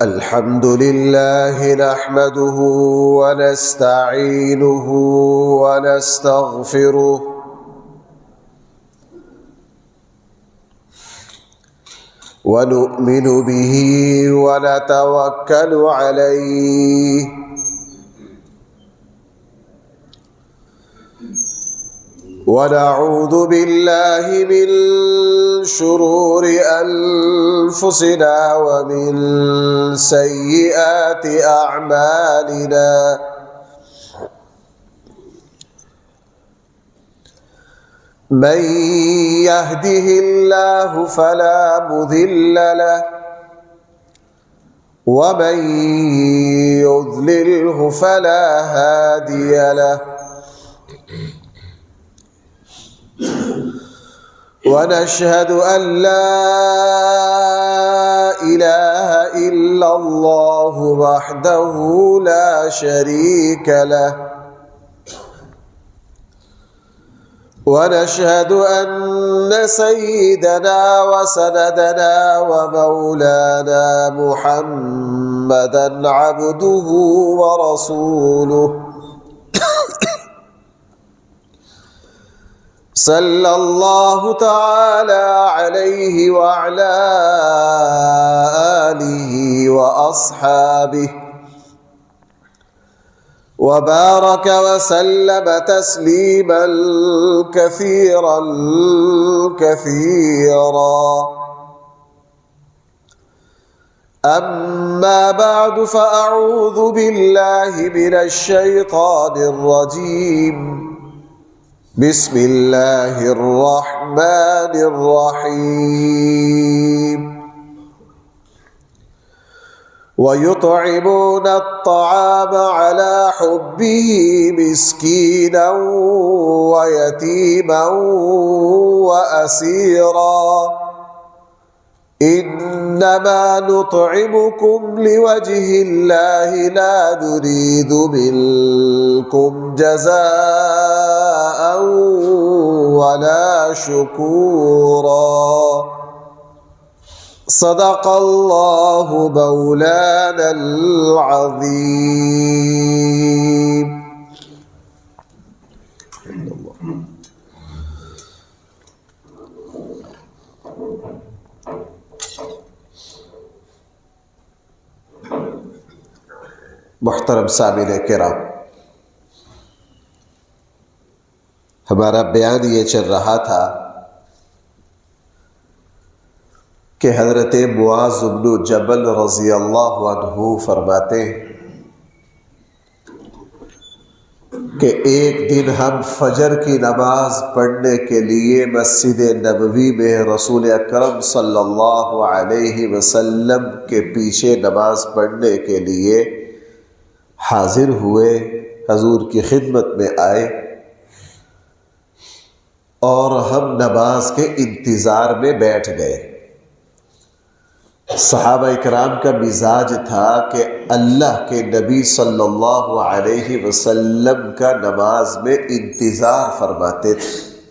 الحمد لله نحمده ونستعينه ونستغفره ونؤمن به ونتوكل عليه ونعوذ بالله من شرور أنفسنا ومن سيئات أعمالنا من يهده الله فلا مضل له ومن يضلله فلا هادي له ونشهد أن لا إله إلا الله وحده لا شريك له ونشهد أن سيدنا وسندنا ومولانا محمدا عبده ورسوله صلى الله تعالى عليه وعلى آله وأصحابه وبارك وسلم تسليما كثيرا كثيرا. أما بعد فأعوذ بالله من الشيطان الرجيم. بسم الله الرحمن الرحيم. ويطعمون الطعام على حبه مسكينا ويتيما وأسيرا إنما نطعمكم لوجه الله لا نريد منكم جزاء ولا شكورا. صدق الله مولانا العظيم. محترم سامعین کرام، ہمارا بیان یہ چل رہا تھا کہ حضرت معاذ بن جبل رضی اللہ عنہ فرماتے ہیں کہ ایک دن ہم فجر کی نماز پڑھنے کے لیے مسجد نبوی میں رسول اکرم صلی اللہ علیہ وسلم کے پیچھے نماز پڑھنے کے لیے حاضر ہوئے، حضور کی خدمت میں آئے اور ہم نماز کے انتظار میں بیٹھ گئے۔ صحابہ اکرام کا مزاج تھا کہ اللہ کے نبی صلی اللہ علیہ وسلم کا نماز میں انتظار فرماتے تھے۔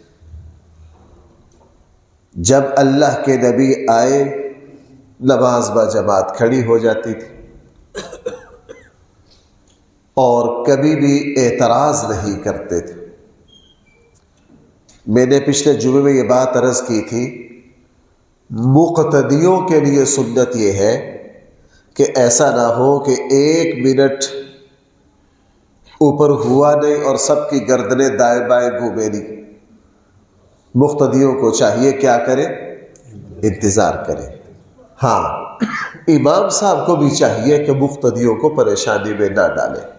جب اللہ کے نبی آئے نماز با جماعت کھڑی ہو جاتی تھی اور کبھی بھی اعتراض نہیں کرتے تھے۔ میں نے پچھلے جمعے میں یہ بات عرض کی تھی، مقتدیوں کے لیے سنت یہ ہے کہ ایسا نہ ہو کہ ایک منٹ اوپر ہوا نہیں اور سب کی گردنیں دائیں بائیں گھومے نہیں۔ مقتدیوں کو چاہیے کیا کرے؟ انتظار کرے۔ ہاں، امام صاحب کو بھی چاہیے کہ مقتدیوں کو پریشانی میں نہ ڈالے،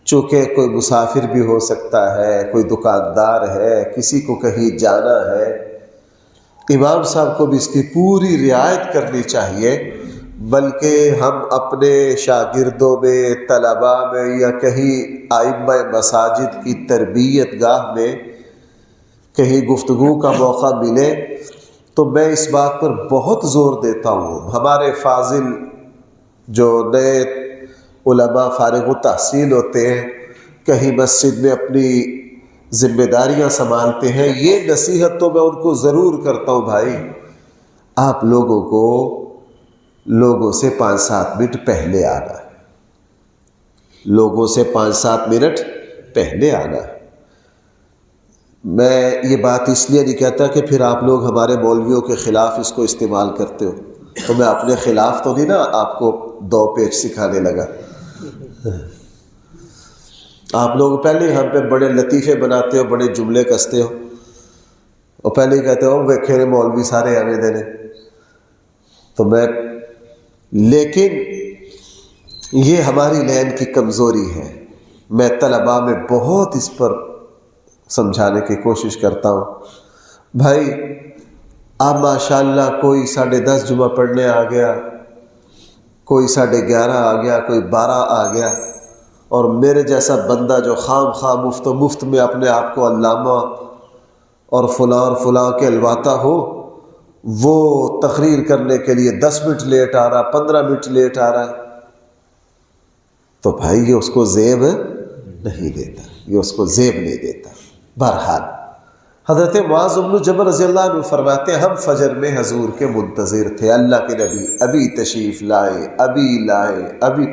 چونکہ کوئی مسافر بھی ہو سکتا ہے، کوئی دکاندار ہے، کسی کو کہیں جانا ہے۔ امام صاحب کو بھی اس کی پوری رعایت کرنی چاہیے، بلکہ ہم اپنے شاگردوں میں، طلباء میں یا کہیں ائمہ مساجد کی تربیت گاہ میں کہیں گفتگو کا موقع ملے تو میں اس بات پر بہت زور دیتا ہوں۔ ہمارے فاضل جو نئے علماء فارغ التحصیل ہوتے ہیں، کہیں مسجد میں اپنی ذمہ داریاں سنبھالتے ہیں، یہ نصیحت تو میں ان کو ضرور کرتا ہوں، بھائی آپ لوگوں کو لوگوں سے 5-7 منٹ پہلے آنا ہے، لوگوں سے 5-7 منٹ پہلے آنا ہے۔ میں یہ بات اس لیے نہیں کہتا کہ پھر آپ لوگ ہمارے مولویوں کے خلاف اس کو استعمال کرتے ہو، تو میں اپنے خلاف تو نہیں نا آپ کو 2 پیج سکھانے لگا۔ آپ لوگ پہلے ہم پہ بڑے لطیفے بناتے ہو، بڑے جملے کستے ہو، اور پہلے ہی کہتے ہو ویکھے مولوی سارے ہمیں دینے۔ تو لیکن یہ ہماری لین کی کمزوری ہے۔ میں طلباء میں بہت اس پر سمجھانے کی کوشش کرتا ہوں، بھائی اب ماشاءاللہ کوئی 10:30 جمعہ پڑھنے آ گیا، کوئی 11:30 آ گیا، کوئی 12 آ گیا، اور میرے جیسا بندہ جو خام خواہ مفت میں اپنے آپ کو علامہ اور فلاں کہلواتا ہو، وہ تقریر کرنے کے لیے 10 منٹ لیٹ آ رہا، 15 منٹ لیٹ آ رہا ہے، تو بھائی یہ اس کو زیب نہیں دیتا، یہ اس کو زیب نہیں دیتا۔ بہرحال حضرت معاذ بن جبل رضی اللہ عنہ فرماتے ہیں ہم فجر میں حضور کے منتظر تھے، اللہ کے نبی ابھی تشریف لائے، ابھی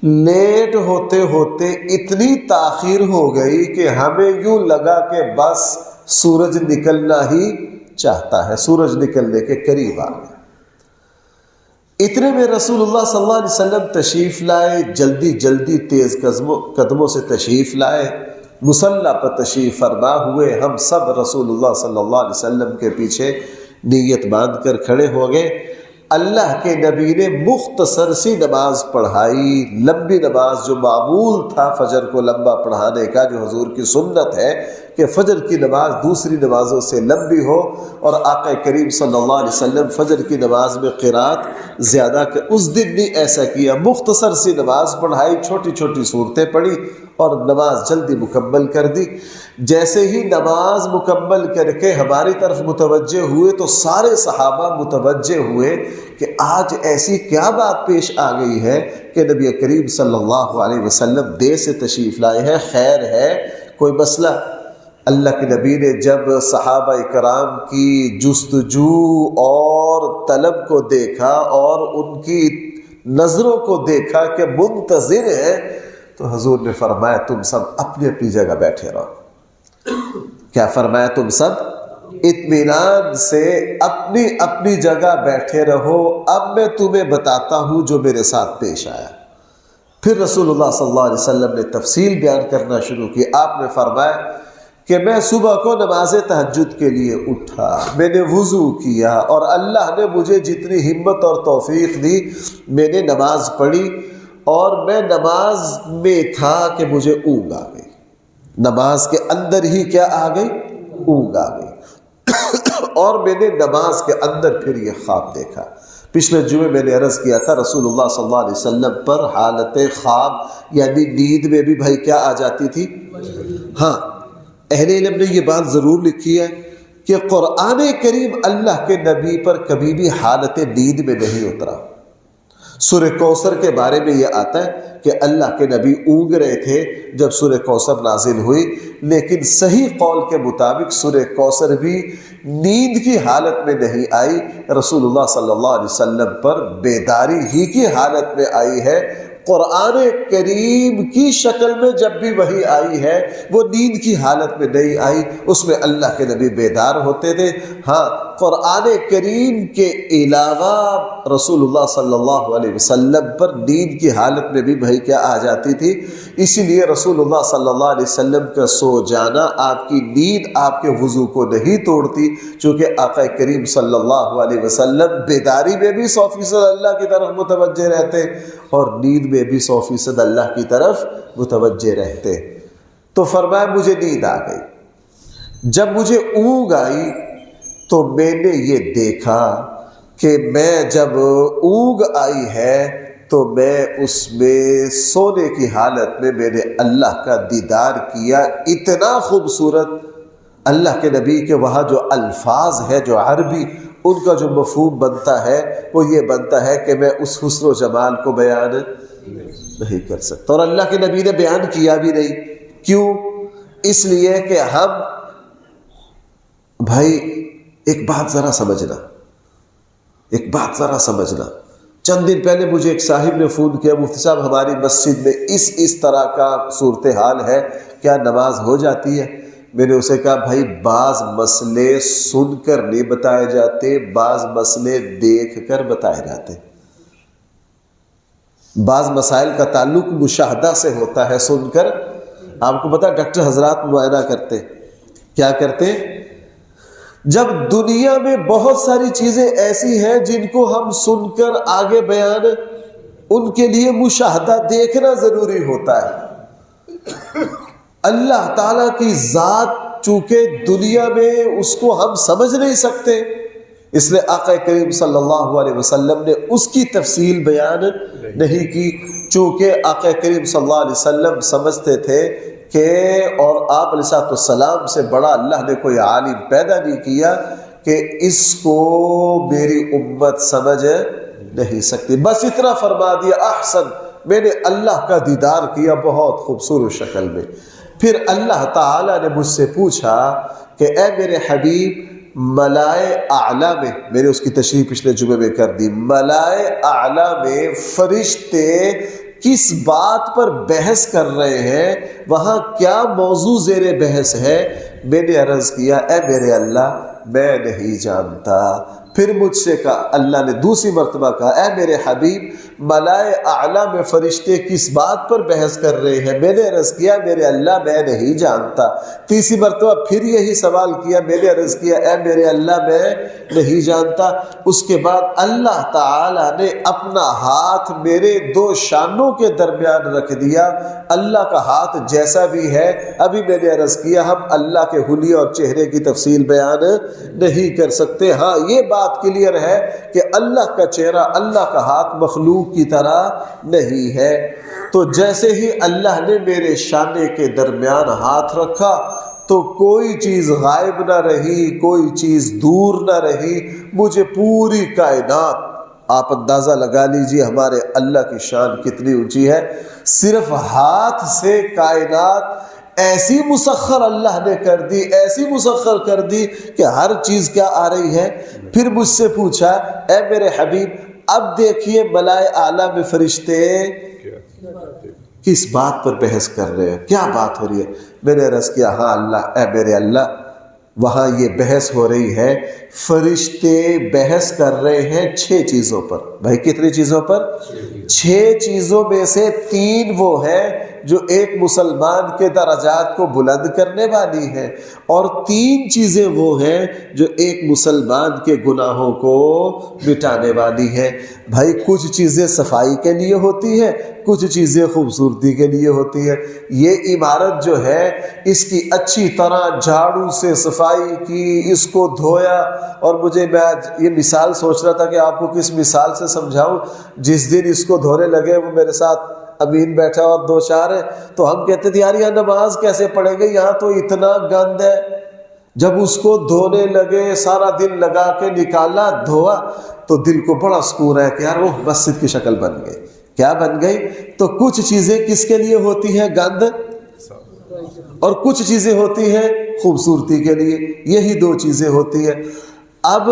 لیٹ ہوتے ہوتے اتنی تاخیر ہو گئی کہ ہمیں یوں لگا کہ بس سورج نکلنا ہی چاہتا ہے، سورج نکلنے کے قریب آ گیا۔ اتنے میں رسول اللہ صلی اللہ علیہ وسلم تشریف لائے، جلدی تیز قدموں سے تشریف لائے، مصلی پر تشریف فرما ہوئے۔ ہم سب رسول اللہ صلی اللہ علیہ وسلم کے پیچھے نیت باندھ کر کھڑے ہو گئے۔ اللہ کے نبی نے مختصر سی نماز پڑھائی، لمبی نماز، جو معمول تھا فجر کو لمبا پڑھانے کا، جو حضور کی سنت ہے کہ فجر کی نماز دوسری نمازوں سے لمبی ہو، اور آقا کریم صلی اللہ علیہ وسلم فجر کی نماز میں قرات زیادہ اس دن نہیں ایسا کیا، مختصر سی نماز پڑھائی، چھوٹی چھوٹی صورتیں پڑھی اور نماز جلدی مکمل کر دی۔ جیسے ہی نماز مکمل کر کے ہماری طرف متوجہ ہوئے تو سارے صحابہ متوجہ ہوئے کہ آج ایسی کیا بات پیش آ گئی ہے کہ نبی کریم صلی اللہ علیہ وسلم دیر سے تشریف لائے ہیں، خیر ہے، کوئی مسئلہ؟ اللہ کے نبی نے جب صحابہ کرام کی جستجو اور طلب کو دیکھا اور ان کی نظروں کو دیکھا کہ منتظر ہے، تو حضور نے فرمایا تم سب اپنی اپنی جگہ بیٹھے رہو۔ کیا فرمایا؟ تم سب اطمینان سے اپنی اپنی جگہ بیٹھے رہو، اب میں تمہیں بتاتا ہوں جو میرے ساتھ پیش آیا۔ پھر رسول اللہ صلی اللہ علیہ وسلم نے تفصیل بیان کرنا شروع کی۔ آپ نے فرمایا کہ میں صبح کو نماز تہجد کے لیے اٹھا، میں نے وضو کیا، اور اللہ نے مجھے جتنی ہمت اور توفیق دی میں نے نماز پڑھی، اور میں نماز میں تھا کہ مجھے اونگ آ گئی، نماز کے اندر ہی کیا آ گئی؟ اونگ آ گئی، اور میں نے نماز کے اندر پھر یہ خواب دیکھا۔ پچھلے جمعے میں نے عرض کیا تھا رسول اللہ صلی اللہ علیہ وسلم پر حالت خواب یعنی نیند میں بھی بھائی کیا آ جاتی تھی؟ ہاں، اہل علم نے یہ بات ضرور لکھی ہے کہ قرآن کریم اللہ کے نبی پر کبھی بھی حالت نیند میں نہیں اترا۔ سورہ کوثر کے بارے میں یہ آتا ہے کہ اللہ کے نبی اونگ رہے تھے جب سورہ کوثر نازل ہوئی، لیکن صحیح قول کے مطابق سورہ کوثر بھی نیند کی حالت میں نہیں آئی، رسول اللہ صلی اللہ علیہ وسلم پر بیداری ہی کی حالت میں آئی ہے۔ قرآن کریم کی شکل میں جب بھی وحی آئی ہے وہ نیند کی حالت میں نہیں آئی، اس میں اللہ کے نبی بیدار ہوتے تھے۔ ہاں، قرآن کریم کے علاوہ رسول اللہ صلی اللہ علیہ وسلم پر نیند کی حالت میں بھی وحی کیا آ جاتی تھی، اسی لیے رسول اللہ صلی اللہ علیہ وسلم کا سو جانا آپ کی نیند آپ کے وضو کو نہیں توڑتی، چونکہ آقا کریم صلی اللہ علیہ وسلم بیداری میں بھی 100% اللہ کی طرف متوجہ رہتے اور نیند میں بھی 100% اللہ کی طرف متوجہ رہتے۔ تو فرمایا مجھے نیند آ گئی، جب مجھے اونگ آئی تو میں نے یہ دیکھا کہ میں جب اونگ آئی ہے تو میں اس میں سونے کی حالت میں نے اللہ کا دیدار کیا، اتنا خوبصورت۔ اللہ کے نبی کے وہاں جو الفاظ ہے جو عربی، ان کا جو مفہوم بنتا ہے وہ یہ بنتا ہے کہ میں اس حسن و جمال کو بیان نہیں کر سکتا، اور اللہ کے نبی نے بیان کیا بھی نہیں۔ کیوں؟ اس لیے کہ ہم بھائی ایک بات ذرا سمجھنا، چند دن پہلے مجھے ایک صاحب نے فون کیا، مفتی صاحب ہماری مسجد میں اس طرح کا صورتحال ہے، کیا نماز ہو جاتی ہے؟ میں نے اسے کہا بھائی بعض مسئلے سن کر نہیں بتائے جاتے، بعض مسئلے دیکھ کر بتائے جاتے۔ بعض مسائل کا تعلق مشاہدہ سے ہوتا ہے، سن کر۔ آپ کو پتا ڈاکٹر حضرات معائنہ کرتے کیا کرتے؟ جب دنیا میں بہت ساری چیزیں ایسی ہیں جن کو ہم سن کر آگے بیان، ان کے لیے مشاہدہ دیکھنا ضروری ہوتا ہے۔ اللہ تعالیٰ کی ذات چونکہ دنیا میں اس کو ہم سمجھ نہیں سکتے، اس لیے آقا کریم صلی اللہ علیہ وسلم نے اس کی تفصیل بیان نہیں کی، چونکہ آقا کریم صلی اللہ علیہ وسلم سمجھتے تھے کہ اور آپ علیہ السلام سے بڑا اللہ نے کوئی عالم پیدا نہیں کیا کہ اس کو میری امت سمجھ نہیں سکتی۔ بس اتنا فرما دیا، احسن، میں نے اللہ کا دیدار کیا بہت خوبصورت شکل میں۔ پھر اللہ تعالیٰ نے مجھ سے پوچھا کہ اے میرے حبیب، ملائے اعلیٰ میں، میں نے اس کی تشریح پچھلے جمعے میں کر دی، ملائے اعلیٰ میں فرشتے کس بات پر بحث کر رہے ہیں، وہاں کیا موضوع زیر بحث ہے؟ میں نے عرض کیا اے میرے اللہ میں نہیں جانتا۔ پھر مجھ سے کہا، اللہ نے دوسری مرتبہ کہا اے میرے حبیب، ملائے اعلیٰ میں فرشتے کس بات پر بحث کر رہے ہیں؟ میں نے عرض کیا میرے اللہ میں نہیں جانتا۔ تیسری مرتبہ پھر یہی سوال کیا، میں نے عرض کیا اے میرے اللہ میں نہیں جانتا۔ اس کے بعد اللہ تعالیٰ نے اپنا ہاتھ میرے دو شانوں کے درمیان رکھ دیا۔ اللہ کا ہاتھ جیسا بھی ہے، ابھی میں نے عرض کیا ہم اللہ کے حلیے اور چہرے کی تفصیل بیان نہیں کر سکتے۔ ہاں یہ بات کلیئر ہے کہ اللہ کا چہرہ، اللہ کا ہاتھ مخلوق کی طرح نہیں ہے۔ تو جیسے ہی اللہ نے میرے شانے کے درمیان ہاتھ رکھا تو کوئی چیز غائب نہ رہی، کوئی چیز دور نہ رہی، مجھے پوری کائنات، آپ اندازہ لگا لیجئے ہمارے اللہ کی شان کتنی اونچی ہے، صرف ہاتھ سے کائنات ایسی مسخر اللہ نے کر دی، ایسی مسخر کر دی کہ ہر چیز کیا آ رہی ہے۔ پھر مجھ سے پوچھا اے میرے حبیب، اب دیکھیے ملائے اعلیٰ میں فرشتے کس بات پر بحث کر رہے ہیں، کیا بات ہو رہی ہے؟ میں نے عرض کیا ہاں اللہ، اے میرے اللہ وہاں یہ بحث ہو رہی ہے، فرشتے بحث کر رہے ہیں 6 چیزوں پر۔ بھائی کتنی چیزوں پر؟ 6 چیزوں میں سے 3 وہ ہیں جو ایک مسلمان کے درجات کو بلند کرنے والی ہیں، اور 3 چیزیں وہ ہیں جو ایک مسلمان کے گناہوں کو مٹانے والی ہیں۔ بھائی کچھ چیزیں صفائی کے لیے ہوتی ہیں، کچھ چیزیں خوبصورتی کے لیے ہوتی ہیں۔ یہ عمارت جو ہے اس کی اچھی طرح جھاڑو سے صفائی کی، اس کو دھویا، اور میں یہ مثال سوچ رہا تھا کہ آپ کو کس مثال سے سمجھاؤں۔ جس دن اس کو دھونے لگے، وہ میرے ساتھ امین بیٹھا اور 2-4 ہیں، تو ہم کہتے تھے یار یہ نماز کیسے پڑھیں گے، یہاں تو اتنا گند ہے۔ جب اس کو دھونے لگے، سارا دن لگا کے نکالا، دھویا، تو دل کو بڑا سکون ہے کہ یار وہ مسجد کی شکل بن گئی۔ کیا بن گئی؟ تو کچھ چیزیں کس کے لیے ہوتی ہیں؟ گند، اور کچھ چیزیں ہوتی ہیں خوبصورتی کے لیے، یہی 2 چیزیں ہوتی ہیں۔ اب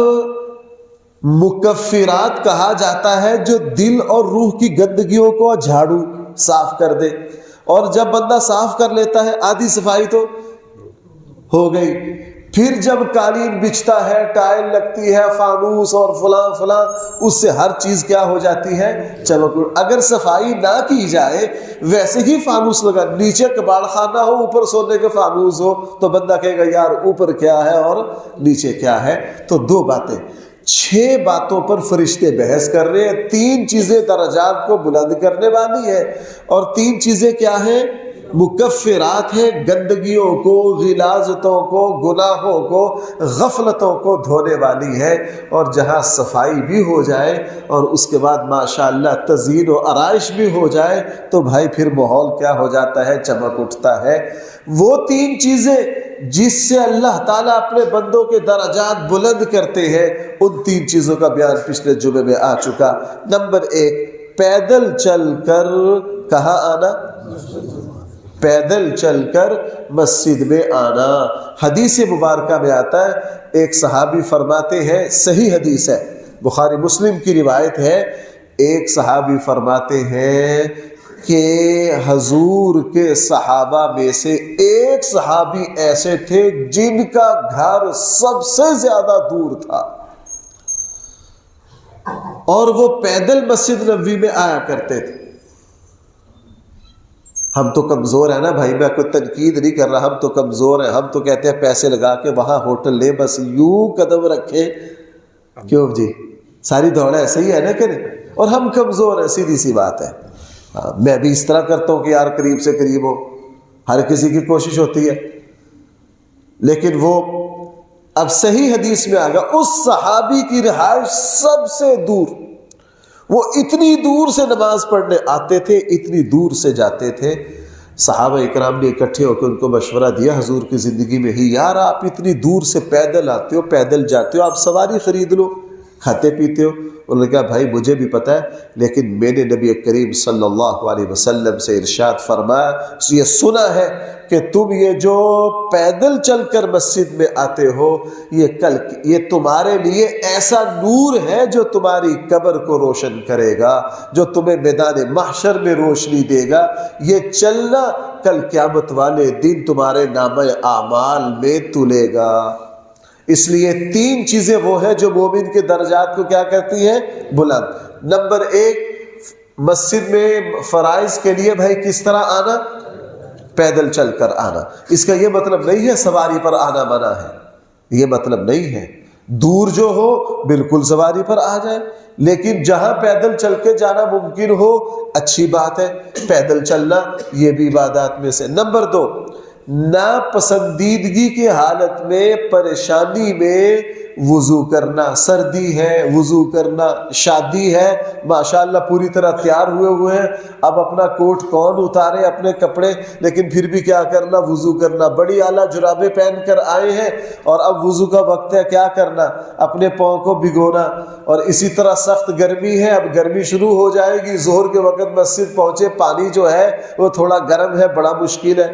مکفرات کہا جاتا ہے جو دل اور روح کی گندگیوں کو جھاڑو صاف کر دے، اور جب بندہ صاف کر لیتا ہے آدھی صفائی تو ہو گئی۔ پھر جب قالین بچھتا ہے، ٹائل لگتی ہے، فانوس اور فلاں فلاں، اس سے ہر چیز کیا ہو جاتی ہے؟ چمک۔ اگر صفائی نہ کی جائے، ویسے ہی فانوس لگا، نیچے کباڑ خانہ ہو، اوپر سونے کے فانوس ہو، تو بندہ کہے گا یار اوپر کیا ہے اور نیچے کیا ہے۔ تو 2 باتیں، 6 باتوں پر فرشتے بحث کر رہے ہیں۔ 3 چیزیں درجات کو بلند کرنے والی ہیں، اور 3 چیزیں کیا ہیں؟ مکفرات ہیں، گندگیوں کو، غلاظتوں کو، گناہوں کو، غفلتوں کو دھونے والی ہے۔ اور جہاں صفائی بھی ہو جائے اور اس کے بعد ماشاءاللہ تزیین و آرائش بھی ہو جائے تو بھائی پھر ماحول کیا ہو جاتا ہے؟ چمک اٹھتا ہے۔ وہ 3 چیزیں جس سے اللہ تعالیٰ اپنے بندوں کے درجات بلند کرتے ہیں، ان 3 چیزوں کا بیان پچھلے جمعے میں آ چکا۔ نمبر 1، پیدل چل کر کہاں آنا؟ پیدل چل کر مسجد میں آنا۔ حدیث مبارکہ میں آتا ہے، ایک صحابی فرماتے ہیں، صحیح حدیث ہے، بخاری مسلم کی روایت ہے ایک صحابی فرماتے ہیں کہ حضور کے صحابہ میں سے ایک صحابی ایسے تھے جن کا گھر سب سے زیادہ دور تھا اور وہ پیدل مسجد نبوی میں آیا کرتے تھے. ہم تو کمزور ہیں نا بھائی، میں کوئی تنقید نہیں کر رہا، ہم تو کمزور ہیں. ہم تو کہتے ہیں پیسے لگا کے وہاں ہوٹل لے، بس یوں قدم رکھے. کیوں جی، ساری دوڑ ایسے ہی ہے نا کہ نہیں؟ اور ہم کمزور ہیں، سیدھی سی بات ہے. میں بھی اس طرح کرتا ہوں کہ یار قریب سے قریب ہو، ہر کسی کی کوشش ہوتی ہے. لیکن وہ اب صحیح حدیث میں آ گیا، اس صحابی کی رہائش سب سے دور، وہ اتنی دور سے نماز پڑھنے آتے تھے، اتنی دور سے جاتے تھے. صحابہ اکرام نے اکٹھے ہو کے ان کو مشورہ دیا حضور کی زندگی میں ہی، یار آپ اتنی دور سے پیدل آتے ہو، پیدل جاتے ہو، آپ سواری خرید لو، کھاتے پیتے ہو. انہوں نے کہا بھائی مجھے بھی پتہ ہے، لیکن میں نے نبی کریم صلی اللہ علیہ وسلم سے ارشاد فرمایا، یہ سنا ہے کہ تم یہ جو پیدل چل کر مسجد میں آتے ہو، یہ تمہارے لیے ایسا نور ہے جو تمہاری قبر کو روشن کرے گا، جو تمہیں میدان محشر میں روشنی دے گا. یہ چلنا کل قیامت والے دن تمہارے نامہ اعمال میں تلے گا. اس لیے تین چیزیں وہ ہیں جو مومن کے درجات کو کیا کرتی ہیں؟ بلند. نمبر ایک، مسجد میں فرائض کے لیے بھائی کس طرح آنا؟ پیدل چل کر آنا. اس کا یہ مطلب نہیں ہے سواری پر آنا منع ہے، یہ مطلب نہیں ہے. دور جو ہو بالکل سواری پر آ جائے، لیکن جہاں پیدل چل کے جانا ممکن ہو اچھی بات ہے، پیدل چلنا یہ بھی عبادات میں سے. نمبر دو، ناپسندیدگی کی حالت میں، پریشانی میں وضو کرنا. سردی ہے وضو کرنا، شادی ہے ماشاءاللہ پوری طرح تیار ہوئے ہیں، اب اپنا کوٹ کون اتارے اپنے کپڑے، لیکن پھر بھی کیا کرنا؟ وضو کرنا. بڑی اعلیٰ جرابیں پہن کر آئے ہیں اور اب وضو کا وقت ہے، کیا کرنا؟ اپنے پاؤں کو بھگونا. اور اسی طرح سخت گرمی ہے، اب گرمی شروع ہو جائے گی، ظہر کے وقت مسجد پہنچے، پانی جو ہے وہ تھوڑا گرم ہے، بڑا مشکل ہے.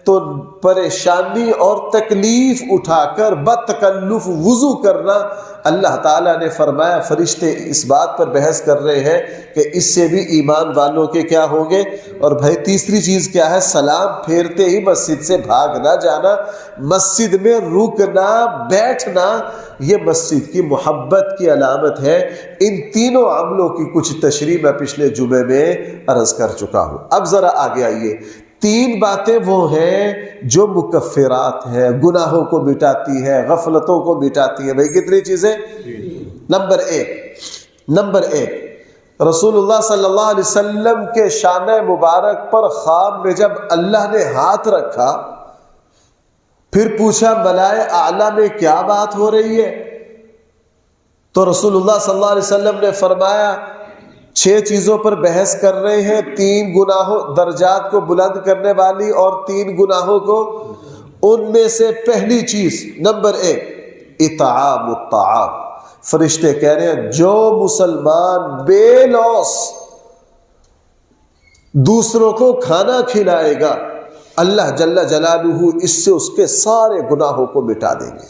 تو پریشانی اور تکلیف اٹھا کر بتکلف وضو کرنا، اللہ تعالیٰ نے فرمایا فرشتے اس بات پر بحث کر رہے ہیں کہ اس سے بھی ایمان والوں کے کیا ہوں گے. اور بھائی تیسری چیز کیا ہے؟ سلام پھیرتے ہی مسجد سے بھاگ نہ جانا، مسجد میں رکنا بیٹھنا، یہ مسجد کی محبت کی علامت ہے. ان تینوں عملوں کی کچھ تشریح میں پچھلے جمعے میں عرض کر چکا ہوں. اب ذرا آگے آئیے. تین باتیں وہ ہیں جو مکفرات ہیں، گناہوں کو مٹاتی ہے، غفلتوں کو مٹاتی ہے. بھائی کتنی چیزیں؟ نمبر ایک، رسول اللہ صلی اللہ علیہ وسلم کے شان مبارک پر خواب میں جب اللہ نے ہاتھ رکھا، پھر پوچھا ملائے اعلیٰ میں کیا بات ہو رہی ہے؟ تو رسول اللہ صلی اللہ علیہ وسلم نے فرمایا 6 چیزوں پر بحث کر رہے ہیں، 3 گناہوں درجات کو بلند کرنے والی اور 3 گناہوں کو. ان میں سے پہلی چیز نمبر 1 اطعام الطعام. فرشتے کہہ رہے ہیں جو مسلمان بے لوث دوسروں کو کھانا کھلائے گا، اللہ جل جلالہ اس سے اس کے سارے گناہوں کو مٹا دیں گے.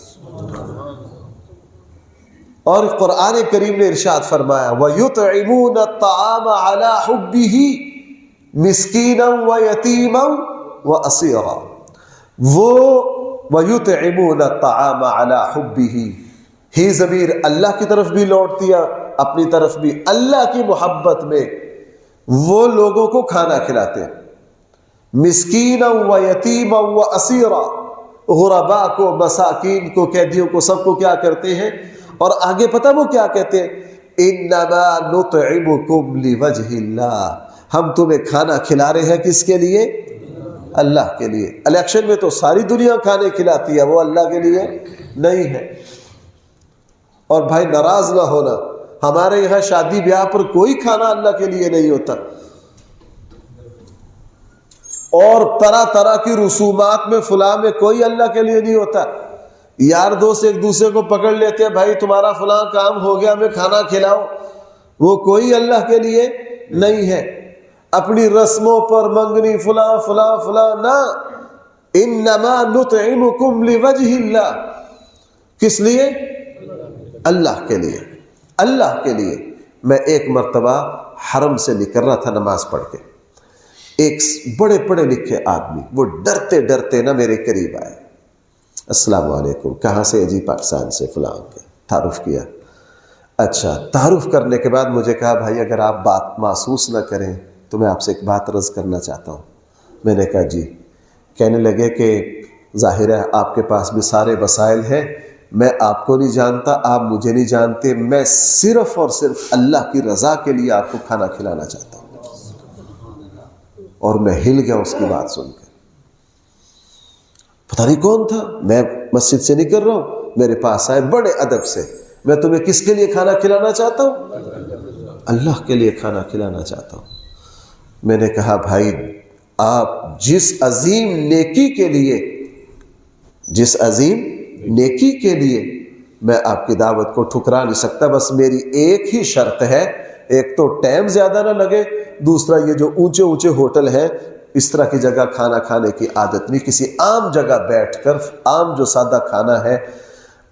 اور قرآن کریم نے ارشاد فرمایا وَيُطْعِمُونَ الطَّعَامَ عَلَى حُبِّهِ مِسْكِينًا وَيَتِيمًا وَأَسِيرًا. وہ وَيُطْعِمُونَ الطَّعَامَ عَلَى حُبِّهِ، ہی ضمیر اللہ کی طرف بھی لوٹتی ہے، اپنی طرف بھی. اللہ کی محبت میں وہ لوگوں کو کھانا کھلاتے ہیں، مسکینا ویتیما واسیرا، غرباء کو، مساکین کو، قیدیوں کو، سب کو کیا کرتے ہیں. اور آگے پتہ وہ کیا کہتے ہیں؟ انما نطعمکم لوجہ اللہ، ہم تمہیں کھانا کھلا رہے ہیں کس کے لیے؟ اللہ کے لیے. الیکشن میں تو ساری دنیا کھانے کھلاتی ہے، وہ اللہ کے لیے نہیں ہے. اور بھائی ناراض نہ ہونا، ہمارے یہاں شادی بیاہ پر کوئی کھانا اللہ کے لیے نہیں ہوتا، اور طرح طرح کی رسومات میں فلاں میں کوئی اللہ کے لیے نہیں ہوتا. یار دوست ایک دوسرے کو پکڑ لیتے ہیں، بھائی تمہارا فلاں کام ہو گیا ہمیں کھانا کھلاؤ، وہ کوئی اللہ کے لیے نہیں ہے. اپنی رسموں پر منگنی فلاں فلاں فلاں نہ. انما نطعمکم لوجہ اللہ، کس لیے؟ اللہ کے لیے. اللہ کے لیے. میں ایک مرتبہ حرم سے نکل رہا تھا نماز پڑھ کے، ایک بڑے پڑھے لکھے آدمی وہ ڈرتے ڈرتے نا میرے قریب آئے، السلام علیکم، کہاں سے؟ جی پاکستان سے، فلاں کے تعارف کیا۔ اچھا، تعارف کرنے کے بعد مجھے کہا بھائی اگر آپ بات محسوس نہ کریں تو میں آپ سے ایک بات عرض کرنا چاہتا ہوں۔ میں نے کہا جی۔ کہنے لگے کہ ظاہر ہے آپ کے پاس بھی سارے وسائل ہیں، میں آپ کو نہیں جانتا، آپ مجھے نہیں جانتے، میں صرف اور صرف اللہ کی رضا کے لیے آپ کو کھانا کھلانا چاہتا ہوں۔ اور میں ہل گیا اس کی بات سن کے، پتہ نہیں کون تھا، میں مسجد سے نکل رہا ہوں، میرے پاس آئے بڑے ادب سے، میں تمہیں کس کے لیے کھانا کھلانا چاہتا ہوں؟ اللہ کے لیے کھانا کھلانا چاہتا ہوں۔ میں نے کہا بھائی آپ جس عظیم نیکی کے لیے میں آپ کی دعوت کو ٹھکرا نہیں سکتا، بس میری ایک ہی شرط ہے، ایک تو ٹائم زیادہ نہ لگے، دوسرا یہ جو اونچے اونچے ہوٹل ہیں اس طرح کی جگہ کھانا کھانے کی عادت نہیں، کسی عام جگہ بیٹھ کر عام جو سادہ کھانا ہے۔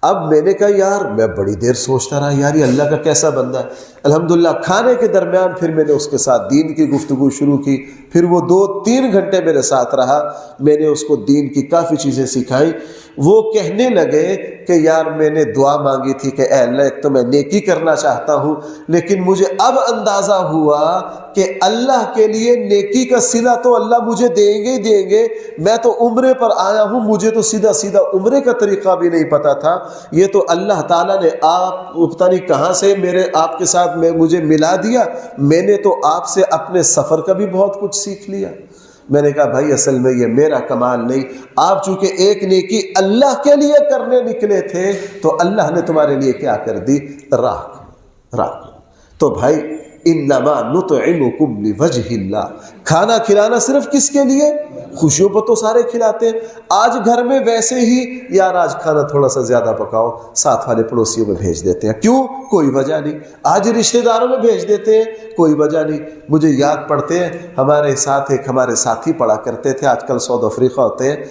اب میں نے کہا یار، میں بڑی دیر سوچتا رہا یار یہ اللہ کا کیسا بندہ ہے۔ الحمدللہ کھانے کے درمیان پھر میں نے اس کے ساتھ دین کی گفتگو شروع کی، پھر وہ 2-3 گھنٹے میرے ساتھ رہا، میں نے اس کو دین کی کافی چیزیں سکھائی۔ وہ کہنے لگے کہ یار میں نے دعا مانگی تھی کہ اے اللہ ایک تو میں نیکی کرنا چاہتا ہوں، لیکن مجھے اب اندازہ ہوا کہ اللہ کے لیے نیکی کا صلہ تو اللہ مجھے دیں گے ہی دیں گے، میں تو عمرے پر آیا ہوں، مجھے تو سیدھا سیدھا عمرے کا طریقہ بھی نہیں پتا تھا، یہ تو اللہ تعالیٰ نے آپ پتہ نہیں کہاں سے آپ کے ساتھ مجھے ملا دیا، میں نے تو آپ سے اپنے سفر کا بھی بہت کچھ سیکھ لیا۔ میں نے کہا بھائی اصل میں یہ میرا کمال نہیں، آپ چونکہ ایک نیکی اللہ کے لیے کرنے نکلے تھے تو اللہ نے تمہارے لیے کیا کر دی؟ راہ۔ تو بھائی انما نطعمکم لوجہ اللہ، کھانا کھلانا صرف کس کے لیے؟ خوشیوں پر تو سارے کھلاتے ہیں، آج گھر میں ویسے ہی یار آج کھانا تھوڑا سا زیادہ پکاؤ، ساتھ والے پڑوسیوں میں بھیج دیتے ہیں، کیوں؟ کوئی وجہ نہیں۔ آج رشتہ داروں میں بھیج دیتے ہیں، کوئی وجہ نہیں۔ مجھے یاد پڑتے ہیں ہمارے ساتھ ایک ہمارے ساتھی پڑھا کرتے تھے، آج کل ساؤتھ افریقہ ہوتے ہیں،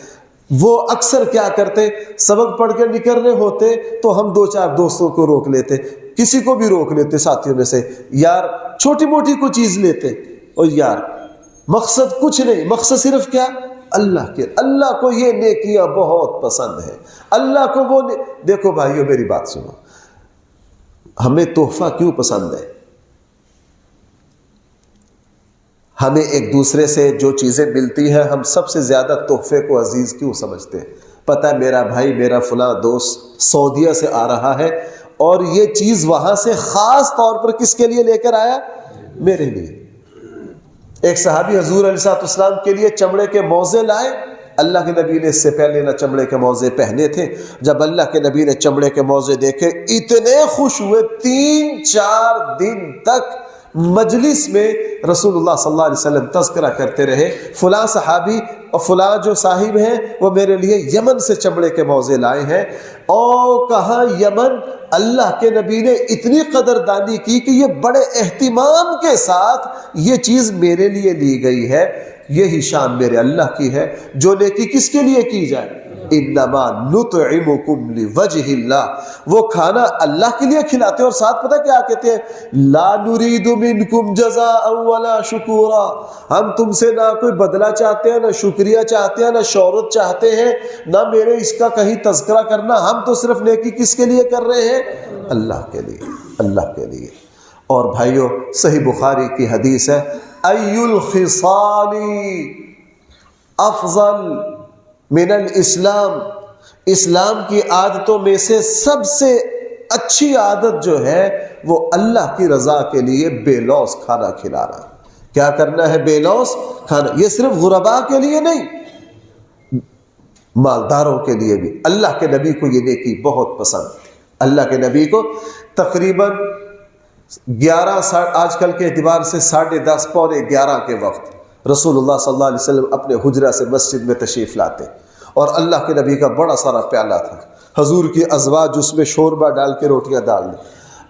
وہ اکثر کیا کرتے، سبق پڑھ کے نکل رہے ہوتے تو ہم 2-4 دوستوں کو روک لیتے، کسی کو بھی روک لیتے ساتھیوں میں سے، یار چھوٹی موٹی کوئی چیز لیتے، اور یار مقصد کچھ نہیں، مقصد صرف کیا؟ اللہ کو یہ نیکیاں بہت پسند ہے، اللہ کو وہ دیکھو بھائیو میری بات سنو، ہمیں تحفہ کیوں پسند ہے؟ ہمیں ایک دوسرے سے جو چیزیں ملتی ہیں ہم سب سے زیادہ تحفے کو عزیز کیوں سمجھتے ہیں؟ پتہ ہے میرا بھائی، میرا فلاں دوست سعودیہ سے آ رہا ہے اور یہ چیز وہاں سے خاص طور پر کس کے لیے لے کر آیا؟ میرے لیے۔ ایک صحابی حضور علیہ السلام کے لیے چمڑے کے موزے لائے، اللہ کے نبی نے اس سے پہلے نہ چمڑے کے موزے پہنے تھے، جب اللہ کے نبی نے چمڑے کے موزے دیکھے اتنے خوش ہوئے، 3-4 دن تک مجلس میں رسول اللہ صلی اللہ علیہ وسلم تذکرہ کرتے رہے، فلاں صحابی اور فلاں جو صاحب ہیں وہ میرے لیے یمن سے چمڑے کے موزے لائے ہیں، اور کہاں یمن، اللہ کے نبی نے اتنی قدردانی کی کہ یہ بڑے اہتمام کے ساتھ یہ چیز میرے لیے لی گئی ہے، یہی شان میرے اللہ کی ہے۔ جو نیکی کس کے لیے کی جائے؟ انما نطعمکم لوجہ اللہ، وہ کھانا اللہ کے لیے کھلاتے ہیں، اور ساتھ پتہ کیا کہتے ہیں؟ لا نرید منکم جزاء ولا شکورا، ہم تم سے نہ کوئی بدلہ چاہتے ہیں، نہ شکریہ چاہتے ہیں، نہ شہرت چاہتے ہیں، نہ میرے اس کا کہیں تذکرہ کرنا، ہم تو صرف نیکی کس کے لیے کر رہے ہیں؟ اللہ کے لیے، اللہ کے لیے۔ اور بھائیو صحیح بخاری کی حدیث ہے، ای الخصال افضل من الاسلام، اسلام کی عادتوں میں سے سب سے اچھی عادت جو ہے وہ اللہ کی رضا کے لیے بے لوث کھانا کھلانا۔ کیا کرنا ہے؟ بے لوث کھانا۔ یہ صرف غرباء کے لیے نہیں، مالداروں کے لیے بھی۔ اللہ کے نبی کو یہ نیکی بہت پسند تھی، اللہ کے نبی کو تقریباً 11 آج کل کے اعتبار سے 10:30 پونے 11 کے وقت رسول اللہ صلی اللہ علیہ وسلم اپنے حجرہ سے مسجد میں تشریف لاتے، اور اللہ کے نبی کا بڑا سارا پیالہ تھا، حضور کی ازواج اس میں شوربہ ڈال کے روٹیاں ڈال دیں،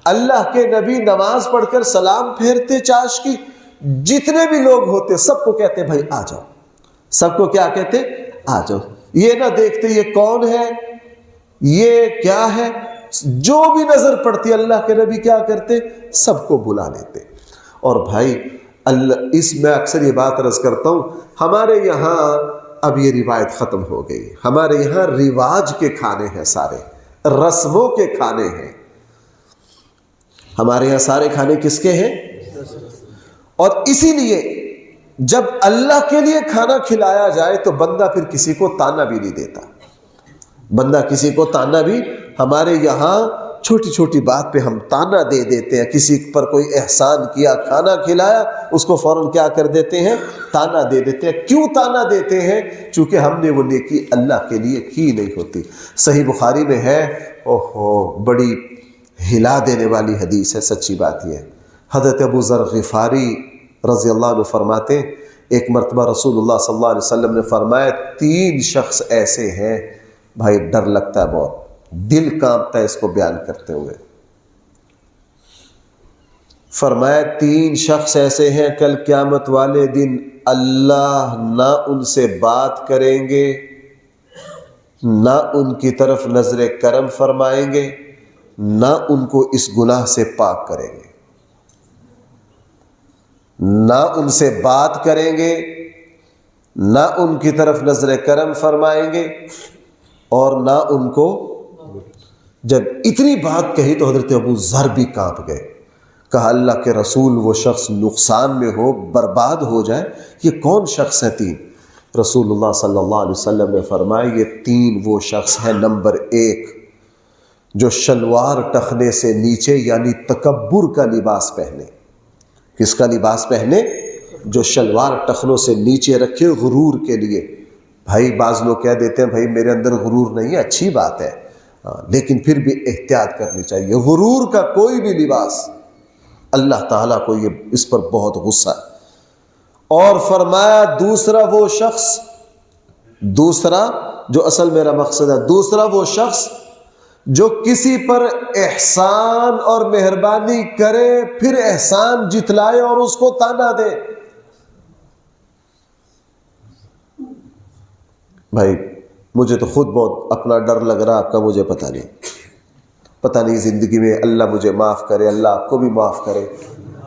اللہ کے نبی نماز پڑھ کر سلام پھیرتے، چاش کی جتنے بھی لوگ ہوتے سب کو کہتے بھائی آ جاؤ، سب کو کیا کہتے؟ آ جاؤ۔ یہ نہ دیکھتے یہ کون ہے، یہ کیا ہے، جو بھی نظر پڑتی اللہ کے نبی کیا کرتے؟ سب کو بلا لیتے۔ اور بھائی اللہ، اس میں اکثر یہ بات عرض کرتا ہوں، ہمارے یہاں اب یہ روایت ختم ہو گئی. ہمارے یہاں رواج کے کھانے ہیں، سارے رسموں کے کھانے ہیں. ہمارے یہاں سارے کھانے کس کے ہیں؟ اور اسی لیے جب اللہ کے لیے کھانا کھلایا جائے تو بندہ پھر کسی کو تانا بھی نہیں دیتا. بندہ کسی کو تانا بھی، ہمارے یہاں چھوٹی چھوٹی بات پہ ہم تانا دے دیتے ہیں. کسی پر کوئی احسان کیا، کھانا کھلایا، اس کو فوراً کیا کر دیتے ہیں؟ تانا دے دیتے ہیں. کیوں تانا دیتے ہیں؟ چونکہ ہم نے وہ نیکی اللہ کے لیے کی نہیں ہوتی. صحیح بخاری میں ہے، بڑی ہلا دینے والی حدیث ہے، سچی بات یہ ہے. حضرت ابو ذر غفاری رضی اللہ عنہ فرماتے ہیں، ایک مرتبہ رسول اللہ صلی اللہ علیہ وسلم نے فرمایا 3 شخص ایسے ہیں، بھائی ڈر لگتا ہے بہت، دل کانپتا ہے اس کو بیان کرتے ہوئے. فرمایا 3 شخص ایسے ہیں کل قیامت والے دن اللہ نہ ان سے بات کریں گے، نہ ان کی طرف نظر کرم فرمائیں گے، نہ ان کو اس گناہ سے پاک کریں گے. نہ ان سے بات کریں گے، نہ ان کی طرف نظر کرم فرمائیں گے، اور نہ ان کو. جب اتنی بات کہی تو حضرت ابو ذر بھی کانپ گئے. کہا اللہ کے رسول، وہ شخص نقصان میں ہو، برباد ہو جائے، یہ کون شخص ہے 3؟ رسول اللہ صلی اللہ علیہ وسلم نے فرمایا یہ 3 وہ شخص ہیں. نمبر 1، جو شلوار ٹخنے سے نیچے یعنی تکبر کا لباس پہنے. کس کا لباس پہنے؟ جو شلوار ٹخنوں سے نیچے رکھے غرور کے لیے. بھائی بعض لوگ کہہ دیتے ہیں بھائی میرے اندر غرور نہیں ہے، اچھی بات ہے، لیکن پھر بھی احتیاط کرنی چاہیے. غرور کا کوئی بھی لباس اللہ تعالیٰ کو یہ اس پر بہت غصہ ہے. اور فرمایا دوسرا وہ شخص، دوسرا جو اصل میرا مقصد ہے، دوسرا وہ شخص جو کسی پر احسان اور مہربانی کرے پھر احسان جتلائے اور اس کو تانا دے. بھائی مجھے تو خود بہت اپنا ڈر لگ رہا، آپ کا مجھے پتہ نہیں زندگی میں اللہ مجھے معاف کرے، اللہ آپ کو بھی معاف کرے.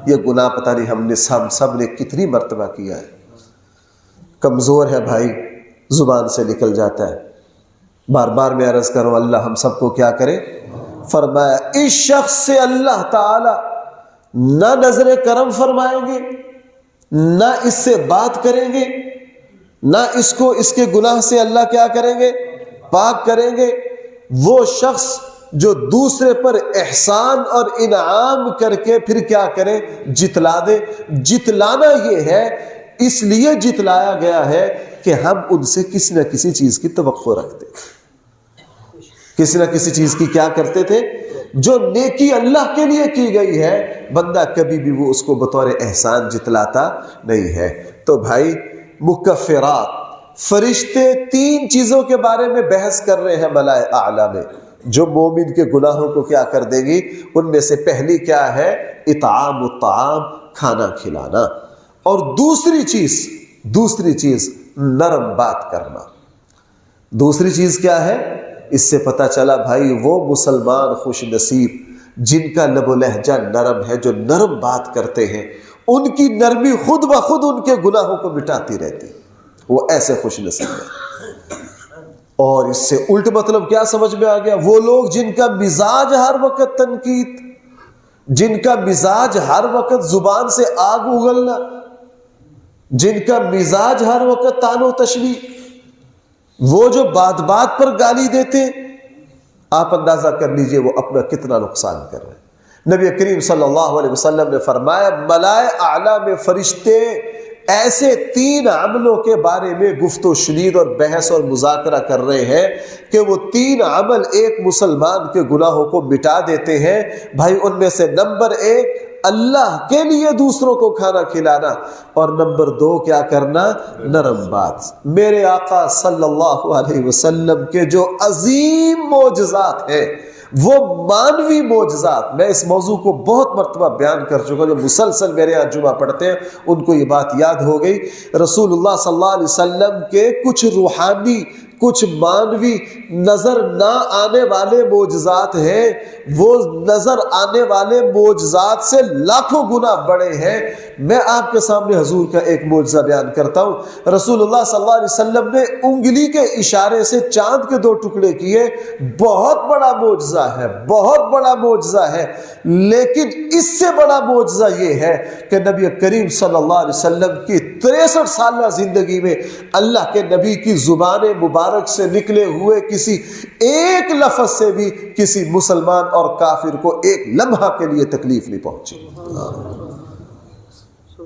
یہ گناہ پتہ نہیں ہم سب نے کتنی مرتبہ کیا ہے. کمزور ہے بھائی، زبان سے نکل جاتا ہے. بار بار میں عرض کروں اللہ ہم سب کو کیا کرے. فرمایا اس شخص سے اللہ تعالی نہ نظر کرم فرمائیں گے، نہ اس سے بات کریں گے، نہ اس کو اس کے گناہ سے اللہ کیا کریں گے؟ پاک کریں گے. وہ شخص جو دوسرے پر احسان اور انعام کر کے پھر کیا کرے؟ جتلا دے. جتلانا یہ ہے، اس لیے جتلایا گیا ہے کہ ہم ان سے کسی نہ کسی چیز کی توقع رکھتے، کسی نہ کسی چیز کی کیا کرتے تھے؟ جو نیکی اللہ کے لیے کی گئی ہے بندہ کبھی بھی وہ اس کو بطور احسان جتلاتا نہیں ہے. تو بھائی مکفرات، فرشتے 3 چیزوں کے بارے میں بحث کر رہے ہیں ملائے اعلیٰ میں، جو مومن کے گناہوں کو کیا کر دے گی. ان میں سے پہلی کیا ہے؟ اطعام الطعام، کھانا کھلانا. اور دوسری چیز نرم بات کرنا. دوسری چیز کیا ہے؟ اس سے پتہ چلا بھائی وہ مسلمان خوش نصیب جن کا لب و لہجہ نرم ہے، جو نرم بات کرتے ہیں، ان کی نرمی خود بخود ان کے گناہوں کو مٹاتی رہتی. وہ ایسے خوش نصیب ہیں. اور اس سے الٹ مطلب کیا سمجھ میں آ گیا؟ وہ لوگ جن کا مزاج ہر وقت تنقید، جن کا مزاج ہر وقت زبان سے آگ اگلنا، جن کا مزاج ہر وقت طعن و تشویق، وہ جو بات بات پر گالی دیتے، آپ اندازہ کر لیجئے وہ اپنا کتنا نقصان کر رہے ہیں. نبی کریم صلی اللہ علیہ وسلم نے فرمایا ملائے اعلیٰ میں فرشتے ایسے 3 عملوں کے بارے میں گفت و شنید اور بحث اور مذاکرہ کر رہے ہیں کہ وہ 3 عمل ایک مسلمان کے گناہوں کو مٹا دیتے ہیں. بھائی ان میں سے نمبر 1 اللہ کے لیے دوسروں کو کھانا کھلانا، اور نمبر 2 کیا کرنا؟ نرم بات. میرے آقا صلی اللہ علیہ وسلم کے جو عظیم معجزات ہیں وہ مانوی معجزات، میں اس موضوع کو بہت مرتبہ بیان کر چکا، جو مسلسل میرے یہاں جمعہ پڑھتے ہیں ان کو یہ بات یاد ہو گئی۔ رسول اللہ صلی اللہ علیہ وسلم کے کچھ روحانی، کچھ مانوی نظر نہ آنے والے معجزات ہیں، وہ نظر آنے والے معجزات سے لاکھوں گنا بڑے ہیں۔ میں آپ کے سامنے حضور کا ایک معجزہ بیان کرتا ہوں۔ رسول اللہ صلی اللہ علیہ وسلم نے انگلی کے اشارے سے چاند کے 2 ٹکڑے کیے، بہت بڑا معجزہ ہے، بہت بڑا معجزہ ہے۔ لیکن اس سے بڑا معجزہ یہ ہے کہ نبی کریم صلی اللہ علیہ وسلم کی 63 سالہ زندگی میں اللہ کے نبی کی زبان مبارک سے نکلے ہوئے کسی ایک لفظ سے بھی کسی مسلمان اور کافر کو ایک لمحہ کے لیے تکلیف نہیں پہنچی۔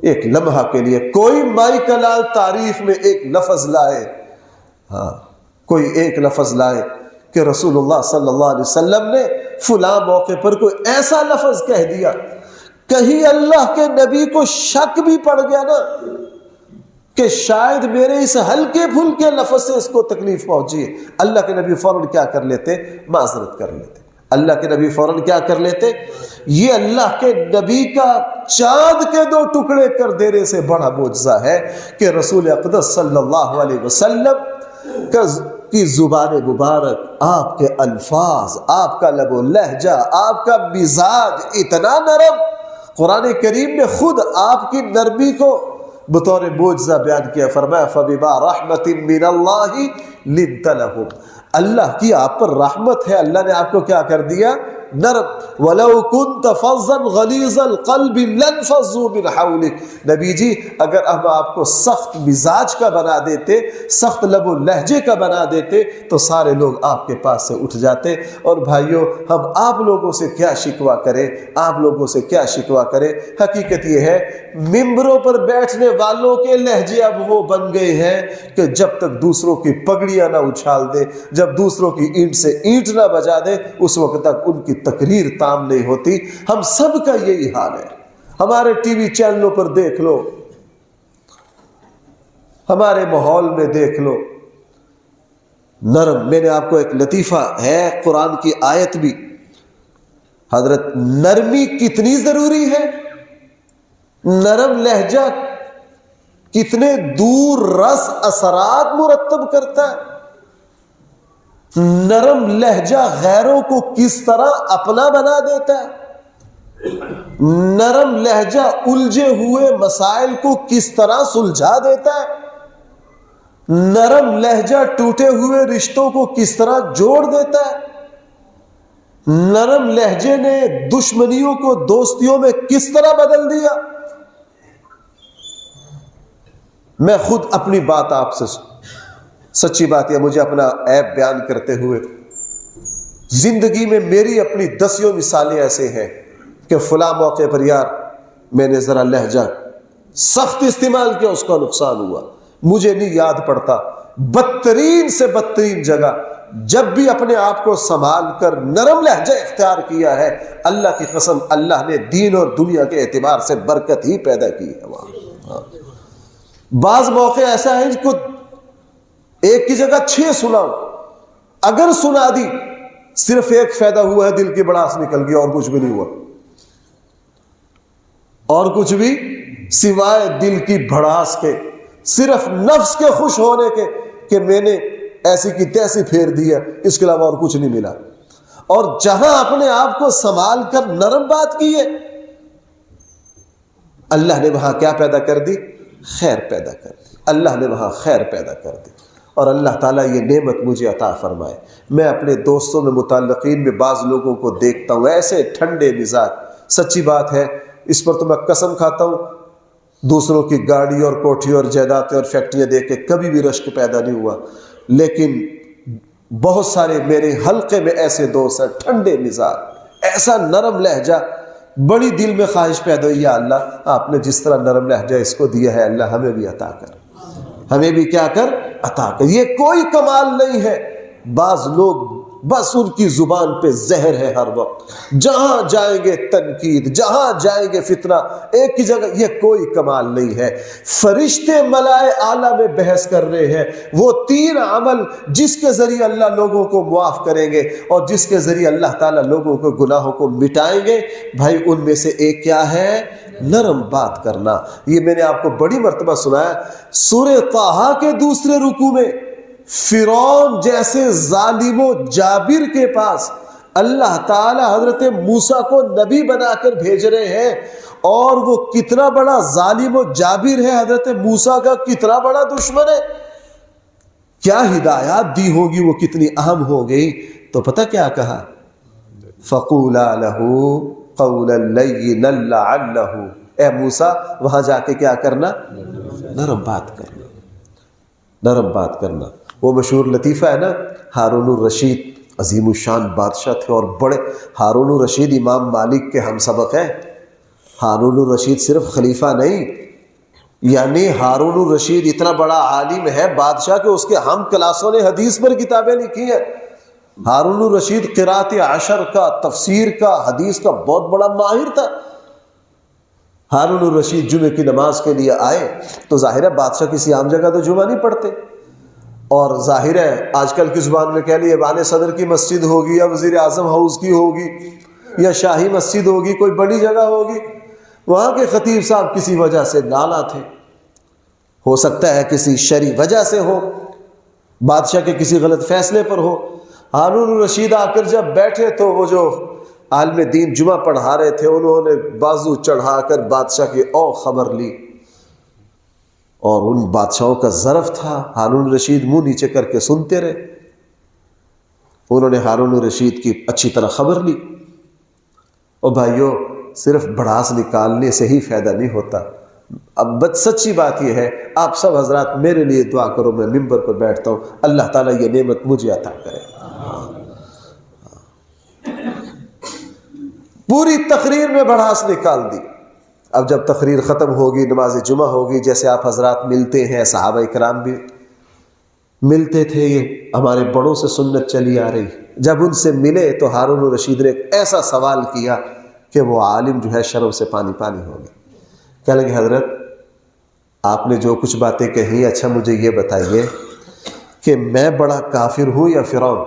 ایک لمحہ کے لیے کوئی مائی کلال تاریخ میں ایک لفظ لائے، کوئی ایک لفظ لائے کہ رسول اللہ صلی اللہ علیہ وسلم نے فلاں موقع پر کوئی ایسا لفظ کہہ دیا، کہیں اللہ کے نبی کو شک بھی پڑ گیا نا کہ شاید میرے اس ہلکے پھلکے لفظ سے اس کو تکلیف پہنچی ہے، اللہ کے نبی فوراً کیا کر لیتے؟ معذرت کر لیتے۔ اللہ کے نبی فوراً کیا کر لیتے؟ یہ اللہ کے نبی کا چاند کے 2 ٹکڑے کر دینے سے بڑا معجزہ ہے کہ رسول اقدس صلی اللہ علیہ وسلم کی زبان مبارک، آپ کے الفاظ، آپ کا لب و لہجہ، آپ کا مزاج اتنا نرم، قرآن کریم نے خود آپ کی نرمی کو بطور معجزہ بیان کیا، فرمایا فَبِمَا رَحْمَةٍ مِّنَ اللَّهِ لِنْتَ لَهُمْ، اللہ کی آپ پر رحمت ہے، اللہ نے آپ کو کیا کر دیا؟ نرم۔ وَلَوْ كُنْتَ فَظًّا غَلِيظَ الْقَلْبِ لَانفَضُّوا مِنْ حَوْلِكَ، نبی جی اگر ہم آپ کو سخت مزاج کا بنا دیتے، سخت لب و لہجے کا بنا دیتے تو سارے لوگ آپ کے پاس سے اٹھ جاتے۔ اور بھائیوں، ہم آپ لوگوں سے کیا شکوہ کریں، آپ لوگوں سے کیا شکوہ کریں؟ حقیقت یہ ہے ممبروں پر بیٹھنے والوں کے لہجے اب وہ بن گئے ہیں کہ جب تک دوسروں کی پگڑیاں نہ اچھال دے، جب دوسروں کی اینٹ سے اینٹ نہ بجا دے، اس وقت تک ان کی تقریر تام نہیں ہوتی۔ ہم سب کا یہی حال ہے، ہمارے ٹی وی چینلوں پر دیکھ لو، ہمارے ماحول میں دیکھ لو، نرم۔ میں نے آپ کو ایک لطیفہ ہے، قرآن کی آیت بھی، حضرت نرمی کتنی ضروری ہے، نرم لہجہ کتنے دور رس اثرات مرتب کرتا ہے، نرم لہجہ غیروں کو کس طرح اپنا بنا دیتا ہے، نرم لہجہ الجھے ہوئے مسائل کو کس طرح سلجھا دیتا ہے، نرم لہجہ ٹوٹے ہوئے رشتوں کو کس طرح جوڑ دیتا ہے، نرم لہجے نے دشمنیوں کو دوستیوں میں کس طرح بدل دیا۔ میں خود اپنی بات آپ سے سچی بات ہے، مجھے اپنا عیب بیان کرتے ہوئے زندگی میں میری اپنی 10 مثالیں ایسے ہیں کہ فلاں موقع پر یار میں نے ذرا لہجہ سخت استعمال کیا، اس کا نقصان ہوا، مجھے نہیں یاد پڑتا۔ بدترین سے بدترین جگہ جب بھی اپنے آپ کو سنبھال کر نرم لہجہ اختیار کیا ہے، اللہ کی قسم اللہ نے دین اور دنیا کے اعتبار سے برکت ہی پیدا کی ہے وہاں۔ بعض موقع ایسا ہے کو ایک کی جگہ 6 سناؤ، اگر سنا دی صرف ایک فائدہ ہوا ہے، دل کی بڑاس نکل گیا، اور کچھ بھی نہیں ہوا، اور کچھ بھی سوائے دل کی بھڑاس کے، صرف نفس کے خوش ہونے کے کہ میں نے ایسی کی تیسی پھیر دی ہے، اس کے علاوہ اور کچھ نہیں ملا۔ اور جہاں اپنے آپ کو سنبھال کر نرم بات کی ہے، اللہ نے وہاں کیا پیدا کر دی؟ خیر پیدا کر دی، اللہ نے وہاں خیر پیدا کر دی۔ اور اللہ تعالیٰ یہ نعمت مجھے عطا فرمائے۔ میں اپنے دوستوں میں متعلقین میں بعض لوگوں کو دیکھتا ہوں ایسے ٹھنڈے مزاج، سچی بات ہے، اس پر تو میں قسم کھاتا ہوں، دوسروں کی گاڑی اور کوٹھی اور جائیدادیں اور فیکٹریاں دیکھ کے کبھی بھی رشک پیدا نہیں ہوا، لیکن بہت سارے میرے حلقے میں ایسے دوست ہیں ٹھنڈے مزاج، ایسا نرم لہجہ، بڑی دل میں خواہش پیدا ہوئی، یا اللہ آپ نے جس طرح نرم لہجہ اس کو دیا ہے، اللہ ہمیں بھی عطا کر، ہمیں بھی کیا کر؟ عطا کر۔ یہ کوئی کمال نہیں ہے، بعض لوگ بس ان کی زبان پہ زہر ہے ہر وقت، جہاں جائیں گے تنقید، جہاں جائیں گے فتنہ، ایک ہی جگہ، یہ کوئی کمال نہیں ہے۔ فرشتے ملائے اعلیٰ میں بحث کر رہے ہیں، وہ 3 عمل جس کے ذریعے اللہ لوگوں کو معاف کریں گے اور جس کے ذریعے اللہ تعالیٰ لوگوں کو گناہوں کو مٹائیں گے، بھائی ان میں سے ایک کیا ہے؟ نرم بات کرنا۔ یہ میں نے آپ کو بڑی مرتبہ سنایا، سورہ طٰہٰ کے دوسرے رکوع میں فرعون جیسے ظالم و جابر کے پاس اللہ تعالی حضرت موسیٰ کو نبی بنا کر بھیج رہے ہیں، اور وہ کتنا بڑا ظالم و جابر ہے، حضرت موسیٰ کا کتنا بڑا دشمن ہے، کیا ہدایات دی ہوگی، وہ کتنی اہم ہو گئی۔ تو پتہ کیا کہا؟ فَقُولَا لَهُ قَوْلًا لَيِّنًا لَعَلَّهُ، اے موسیٰ وہاں جا کے کیا کرنا؟ نرم بات کرنا، نرم بات کرنا۔ وہ مشہور لطیفہ ہے نا، ہارون الرشید عظیم الشان بادشاہ تھے اور بڑے، ہارون الرشید امام مالک کے ہم سبق ہیں۔ ہارون الرشید صرف خلیفہ نہیں، یعنی ہارون الرشید اتنا بڑا عالم ہے، بادشاہ کہ اس کے ہم کلاسوں نے حدیث پر کتابیں لکھی ہیں۔ ہارون الرشید قرات عشر کا، تفسیر کا، حدیث کا بہت بڑا ماہر تھا۔ ہارون الرشید جمعے کی نماز کے لیے آئے تو ظاہر ہے بادشاہ کسی عام جگہ تو جمعہ نہیں پڑھتے، اور ظاہر ہے آج کل کی زبان میں کہہ لیے ایوان صدر کی مسجد ہوگی یا وزیر اعظم ہاؤس کی ہوگی یا شاہی مسجد ہوگی، کوئی بڑی جگہ ہوگی، وہاں کے خطیب صاحب کسی وجہ سے نالا تھے، ہو سکتا ہے کسی شرعی وجہ سے ہو، بادشاہ کے کسی غلط فیصلے پر ہو۔ ہارون الرشید آ کر جب بیٹھے تو وہ جو عالم دین جمعہ پڑھا رہے تھے، انہوں نے بازو چڑھا کر بادشاہ کی او خبر لی، اور ان بادشاہوں کا ظرف تھا، ہارون الرشید منہ نیچے کر کے سنتے رہے۔ انہوں نے ہارون الرشید کی اچھی طرح خبر لی۔ اور بھائیو، صرف بڑاس نکالنے سے ہی فائدہ نہیں ہوتا۔ اب بس سچی بات یہ ہے، آپ سب حضرات میرے لیے دعا کرو، میں ممبر پر بیٹھتا ہوں، اللہ تعالیٰ یہ نعمت مجھے عطا کرے۔ پوری تقریر میں بڑاس نکال دی۔ اب جب تقریر ختم ہوگی، نماز جمعہ ہوگی، جیسے آپ حضرات ملتے ہیں، صحابہ کرام بھی ملتے تھے، یہ ہمارے بڑوں سے سنت چلی آ رہی۔ جب ان سے ملے تو ہارون الرشید نے ایک ایسا سوال کیا کہ وہ عالم جو ہے شرم سے پانی پانی ہو گیا۔ کہنے لگے حضرت آپ نے جو کچھ باتیں کہی، اچھا مجھے یہ بتائیے کہ میں بڑا کافر ہوں یا فرعون؟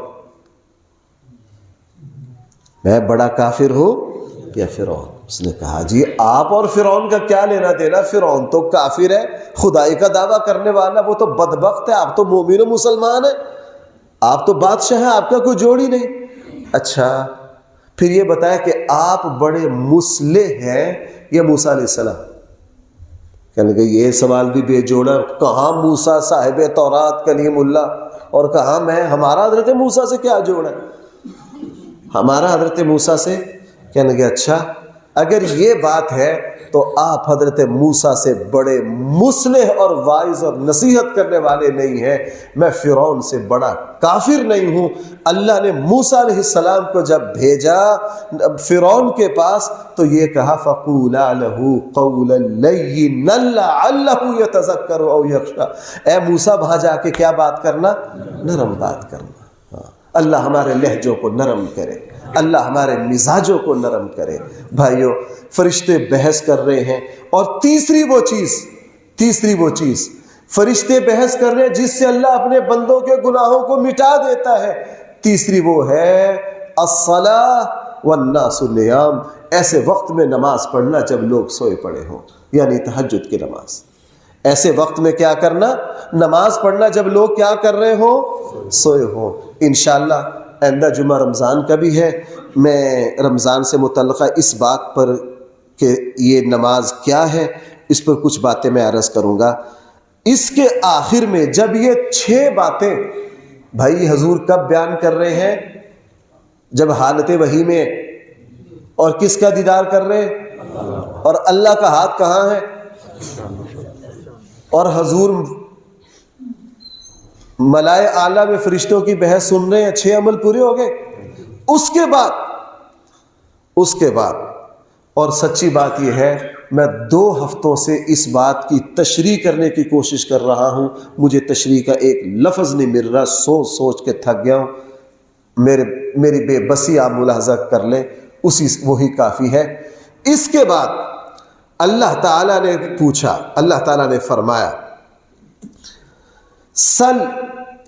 میں بڑا کافر ہوں یا فرعون؟ اس نے کہا جی آپ اور فرعون کا کیا لینا دینا، فرعون تو کافر ہے، خدائی کا دعویٰ کرنے والا، وہ تو بدبخت ہے، آپ تو مومن و مسلمان ہیں، آپ تو بادشاہ ہیں، آپ کا کوئی جوڑ ہی نہیں۔ اچھا پھر یہ بتایا کہ آپ بڑے مصلح ہیں یا موسیٰ علیہ السلام؟ کہنے لگے یہ سوال بھی بے جوڑا، کہاں موسیٰ صاحب تورات کلیم اللہ اور کہاں میں، ہمارا حضرت موسیٰ سے کیا جوڑا ہے، ہمارا حضرت موسیٰ سے؟ کہنے لگے اچھا اگر یہ بات ہے تو آپ حضرت موسیٰ سے بڑے مصلح اور واعظ اور نصیحت کرنے والے نہیں ہیں، میں فرعون سے بڑا کافر نہیں ہوں۔ اللہ نے موسیٰ علیہ السلام کو جب بھیجا فرعون کے پاس تو یہ کہا فَقُولَا لَهُ قَوْلًا لَيِّنًا لَعَلَّهُ يَتَذَكَّرُ أَوْ يَخْشَىٰ، اے موسیٰ وہاں جا کے کیا بات کرنا؟ نرم بات کرنا۔ اللہ ہمارے لہجوں کو نرم کرے، اللہ ہمارے مزاجوں کو نرم کرے۔ بھائیو فرشتے بحث کر رہے ہیں، اور تیسری وہ چیز فرشتے بحث کر رہے ہیں جس سے اللہ اپنے بندوں کے گناہوں کو مٹا دیتا ہے، تیسری وہ ہے الصلاۃ والناس نیام، ایسے وقت میں نماز پڑھنا جب لوگ سوئے پڑے ہوں، یعنی تہجد کی نماز۔ ایسے وقت میں کیا کرنا؟ نماز پڑھنا جب لوگ کیا کر رہے ہوں؟ سوئے ہوں۔ انشاءاللہ آئندہ جمعہ رمضان کا بھی ہے، میں رمضان سے متعلقہ اس بات پر کہ یہ نماز کیا ہے، اس پر کچھ باتیں میں عرض کروں گا۔ اس کے آخر میں جب یہ 6 باتیں بھائی حضور کب بیان کر رہے ہیں؟ جب حالت وحی میں، اور کس کا دیدار کر رہے ہیں؟ اور اللہ کا ہاتھ کہاں ہے؟ اور حضور ملائے اعلیٰ میں فرشتوں کی بحث سن رہے ہیں، 6 عمل پورے ہو گئے۔ اس کے بعد اور سچی بات یہ ہے، میں 2 ہفتوں سے اس بات کی تشریح کرنے کی کوشش کر رہا ہوں، مجھے تشریح کا ایک لفظ نہیں مل رہا، سوچ کے تھک گیا ہوں۔ میری بے بسی آپ ملاحظہ کر لیں، وہی کافی ہے۔ اس کے بعد اللہ تعالیٰ نے پوچھا، اللہ تعالیٰ نے فرمایا سل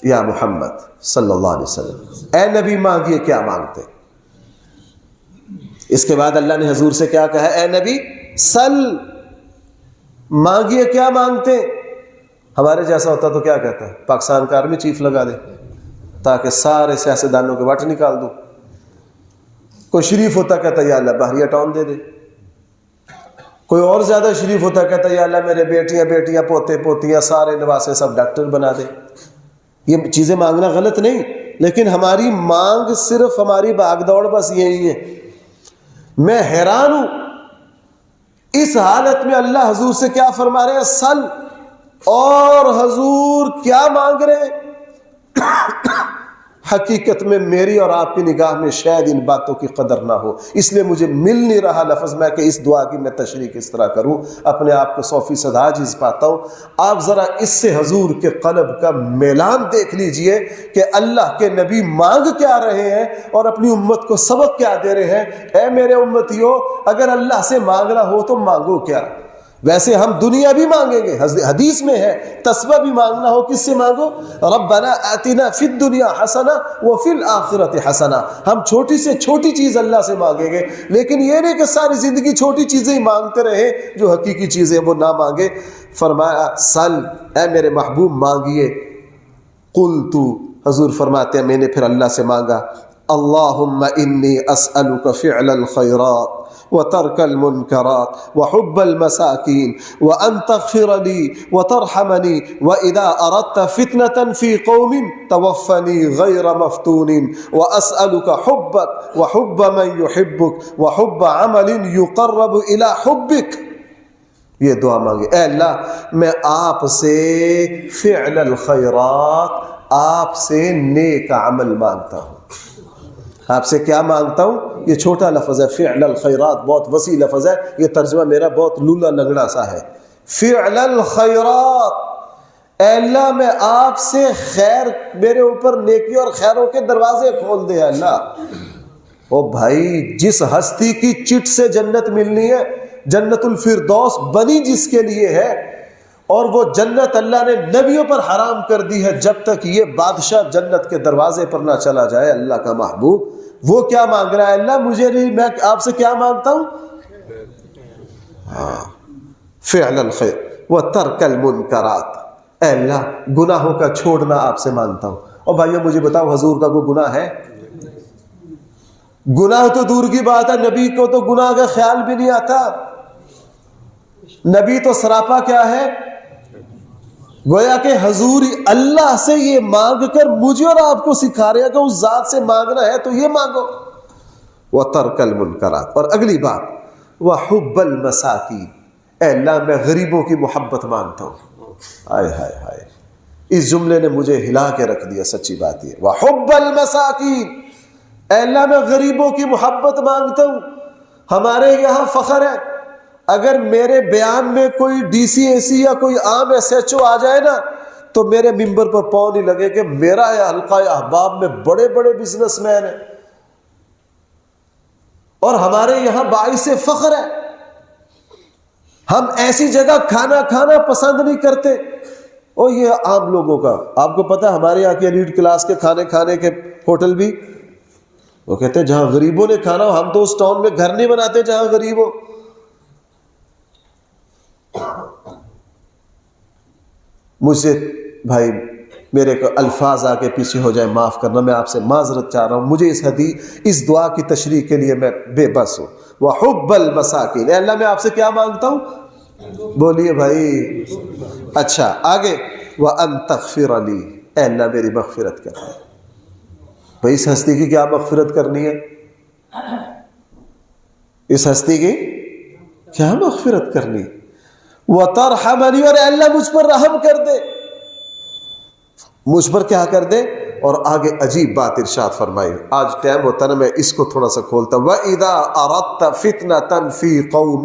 یا محمد صلی اللہ علیہ وسلم، اے نبی مانگیے کیا مانگتے۔ اس کے بعد اللہ نے حضور سے کیا کہا؟ اے نبی سل، مانگیے کیا مانگتے۔ ہمارے جیسا ہوتا تو کیا کہتا ہے؟ پاکستان کا آرمی چیف لگا دے تاکہ سارے سیاستدانوں کے وٹ نکال دوں۔ کوئی شریف ہوتا کہتا یا اللہ بحریہ ٹاؤن دے دے، کوئی اور زیادہ شریف ہوتا کہتا یا اللہ میرے بیٹیاں پوتے پوتیاں سارے نواسے سب ڈاکٹر بنا دے۔ یہ چیزیں مانگنا غلط نہیں، لیکن ہماری مانگ صرف ہماری بھاگ دوڑ بس یہی ہے۔ میں حیران ہوں اس حالت میں اللہ حضور سے کیا فرما رہے ہیں؟ سل، اور حضور کیا مانگ رہے ہیں؟ حقیقت میں میری اور آپ کی نگاہ میں شاید ان باتوں کی قدر نہ ہو، اس لیے مجھے مل نہیں رہا لفظ میں کہ اس دعا کی میں تشریح کس طرح کروں، اپنے آپ کو 100% عاجز پاتا ہوں۔ آپ ذرا اس سے حضور کے قلب کا میلان دیکھ لیجئے کہ اللہ کے نبی مانگ کیا رہے ہیں اور اپنی امت کو سبق کیا دے رہے ہیں۔ اے میرے امتیوں، اگر اللہ سے مانگنا ہو تو مانگو کیا؟ ویسے ہم دنیا بھی مانگیں گے، حدیث میں ہے تسبیح بھی مانگنا ہو کس سے مانگو؟ ربنا آتنا فی الدنیا حسنہ وفی الآخرۃ حسنہ۔ ہم چھوٹی سے چھوٹی چیز اللہ سے مانگیں گے، لیکن یہ نہیں کہ ساری زندگی چھوٹی چیزیں ہی مانگتے رہیں، جو حقیقی چیزیں وہ نہ مانگے۔ فرمایا سل، اے میرے محبوب مانگیے۔ قلت، حضور فرماتے ہیں میں نے پھر اللہ سے مانگا، اللہم انی اسألک فعل الخیرات وترك المنكرات وحب المساكين وأن تغفر لي وترحمني وإذا أردت فتنة في قوم توفني غير مفتون وأسألك حبك وحب من يحبك وحب عمل يقرب إلى حبك۔ یہ دعا مانگی، اے اللہ میں آپ سے فعل الخیرات، آپ سے نیک عمل مانگتا ہوں۔ آپ سے کیا مانگتا ہوں؟ یہ چھوٹا لفظ ہے، فعل الخیرات بہت وسیع لفظ ہے، یہ ترجمہ میرا بہت لولا لنگڑا سا ہے۔ فعل الخیرات، اے اللہ میں آپ سے خیر، میرے اوپر نیکی اور خیروں کے دروازے کھول دے اللہ۔ او بھائی، جس ہستی کی چٹ سے جنت ملنی ہے، جنت الفردوس بنی جس کے لیے ہے، اور وہ جنت اللہ نے نبیوں پر حرام کر دی ہے، جب تک یہ بادشاہ جنت کے دروازے پر نہ چلا جائے اللہ کا محبوب، وہ کیا مانگ رہا ہے؟ اللہ مجھے نہیں، میں آپ سے کیا مانگتا ہوں؟ فعل الخیر وترک المنکرات، اے اللہ گناہوں کا چھوڑنا آپ سے مانگتا ہوں۔ اور بھائیو مجھے بتاؤ، حضور کا کوئی گناہ ہے؟ گناہ تو دور کی بات ہے، نبی کو تو گناہ کا خیال بھی نہیں آتا۔ نبی تو سراپا کیا ہے؟ گویا کہ حضور اللہ سے یہ مانگ کر مجھے اور آپ کو سکھا رہے ہیں کہ اس ذات سے مانگنا ہے تو یہ مانگو۔ وَتَرْكَ الْمُنْكَرَاتِ، اور اگلی بات وَحُبَّ الْمَسَاكِينِ، اے اللہ میں غریبوں کی محبت مانگتا ہوں۔ آئے ہائے ہائے، اس جملے نے مجھے ہلا کے رکھ دیا، سچی بات یہ، وَحُبَّ الْمَسَاكِينِ، اے اللہ میں غریبوں کی محبت مانگتا ہوں۔ ہمارے یہاں فخر ہے، اگر میرے بیان میں کوئی ڈی سی اے سی یا کوئی عام ایس ایچ او آ جائے نا تو میرے ممبر پر پاؤں نہیں لگے کہ میرا یہ حلقہ احباب میں بڑے بڑے بزنس مین ہیں، اور ہمارے یہاں باعث فخر ہے۔ ہم ایسی جگہ کھانا پسند نہیں کرتے، اور یہ عام لوگوں کا، آپ کو پتہ ہمارے یہاں کی ایلیٹ کلاس کے کھانے کے ہوٹل بھی وہ کہتے ہیں جہاں غریبوں نے کھانا ہو، ہم تو اس ٹاؤن میں گھر نہیں بناتے جہاں غریب ہو۔ مجھ سے بھائی میرے کو الفاظ آ کے پیچھے ہو جائے، معاف کرنا، میں آپ سے معذرت چاہ رہا ہوں، مجھے اس دعا کی تشریح کے لیے میں بے بس ہوں۔ وَحُبَّ الْمَسَاكِينِ، اے اللہ میں آپ سے کیا مانگتا ہوں؟ بولیے بھائی۔ اچھا آگے، وَأَن تَغْفِرَ لِي، اے اللہ میری مغفرت کر۔ بھائی اس ہستی کی کیا مغفرت کرنی ہے؟ اس ہستی کی کیا مغفرت کرنی؟ وَتَرْحَمَنِي، اور اے اللہ مجھ پر رحم کر دے۔ مجھ پر کیا کر دے؟ اور آگے عجیب بات ارشاد فرمائی. آج ٹائم ہوتا نا میں اس کو تھوڑا سا کھولتا. وَإِذَا أَرَدْتَ فِتْنَةً فِي قَوْمٍ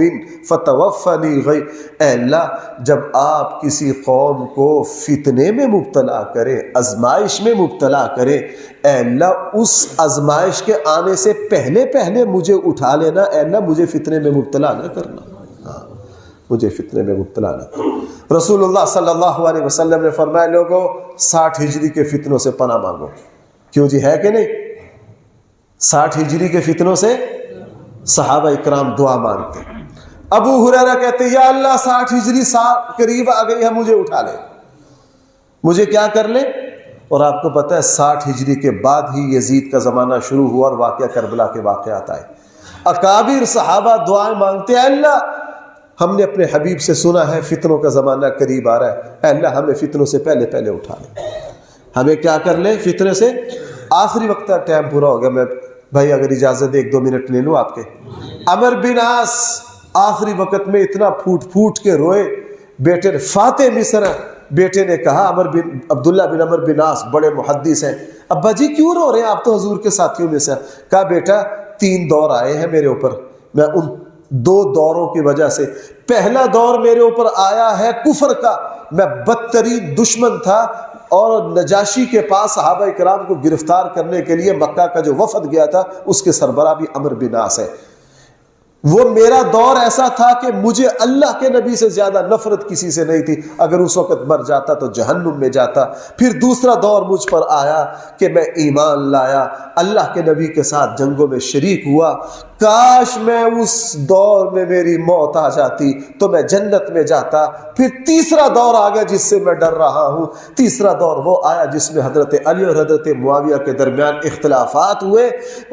فَتَوَفَّنِي غَيْرَ. اے اللہ جب آپ کسی قوم کو فتنے میں مبتلا کرے، آزمائش میں مبتلا کرے، اے اللہ اس آزمائش کے آنے سے پہلے پہلے مجھے اٹھا لینا. اے اللہ مجھے فتنے میں مبتلا نہ کرنا، مجھے فتنے میں مبتلا نہ کرنا. رسول اللہ صلی اللہ علیہ وسلم نے فرمایا لوگوں 60 ہجری کے فتنوں سے پناہ مانگو. کیوں جی، ہے کہ نہیں؟ 60 ہجری کے فتنوں سے صحابہ اکرام دعا مانگتے. ابو ہریرہ کہتے ہیں یا اللہ 60 ہجری قریب آ گئی ہے، مجھے اٹھا لے، مجھے کیا کر لے. اور آپ کو پتہ ہے 60 ہجری کے بعد ہی یزید کا زمانہ شروع ہوا اور واقعہ کربلا کے واقعات آئے. اکابر صحابہ دعائیں مانگتے ہیں اللہ ہم نے اپنے حبیب سے سنا ہے فتنوں کا زمانہ قریب آ رہا ہے، اے اللہ ہمیں فتنوں سے پہلے پہلے اٹھا لے، ہمیں کیا کر لے فتنے سے. آخری وقت ٹائم پورا ہو گیا، میں بھائی اگر اجازت 1-2 منٹ لے لوں آپ کے. عمر بن عاص آخری وقت میں اتنا پھوٹ پھوٹ کے روئے. بیٹے نے فاتح مصر بیٹے نے کہا عبداللہ بن عمر بن عاص بڑے محدث ہیں، ابا جی کیوں رو رہے ہیں، آپ تو حضور کے ساتھیوں میں سے. کہا بیٹا 3 دور آئے ہیں میرے اوپر، میں ان 2 دوروں کی وجہ سے، پہلا دور میرے اوپر آیا ہے کفر کا، میں بدترین دشمن تھا اور نجاشی کے پاس صحابہ کرام کو گرفتار کرنے کے لیے مکہ کا جو وفد گیا تھا اس کے سربراہ بھی عمر بن عاص ہے. وہ میرا دور ایسا تھا کہ مجھے اللہ کے نبی سے زیادہ نفرت کسی سے نہیں تھی، اگر اس وقت مر جاتا تو جہنم میں جاتا. پھر دوسرا دور مجھ پر آیا کہ میں ایمان لایا، اللہ کے نبی کے ساتھ جنگوں میں شریک ہوا. کاش میں اس دور میں میری موت آ جاتی تو میں جنت میں جاتا. پھر تیسرا دور آ گیا جس سے میں ڈر رہا ہوں. تیسرا دور وہ آیا جس میں حضرت علی اور حضرت معاویہ کے درمیان اختلافات ہوئے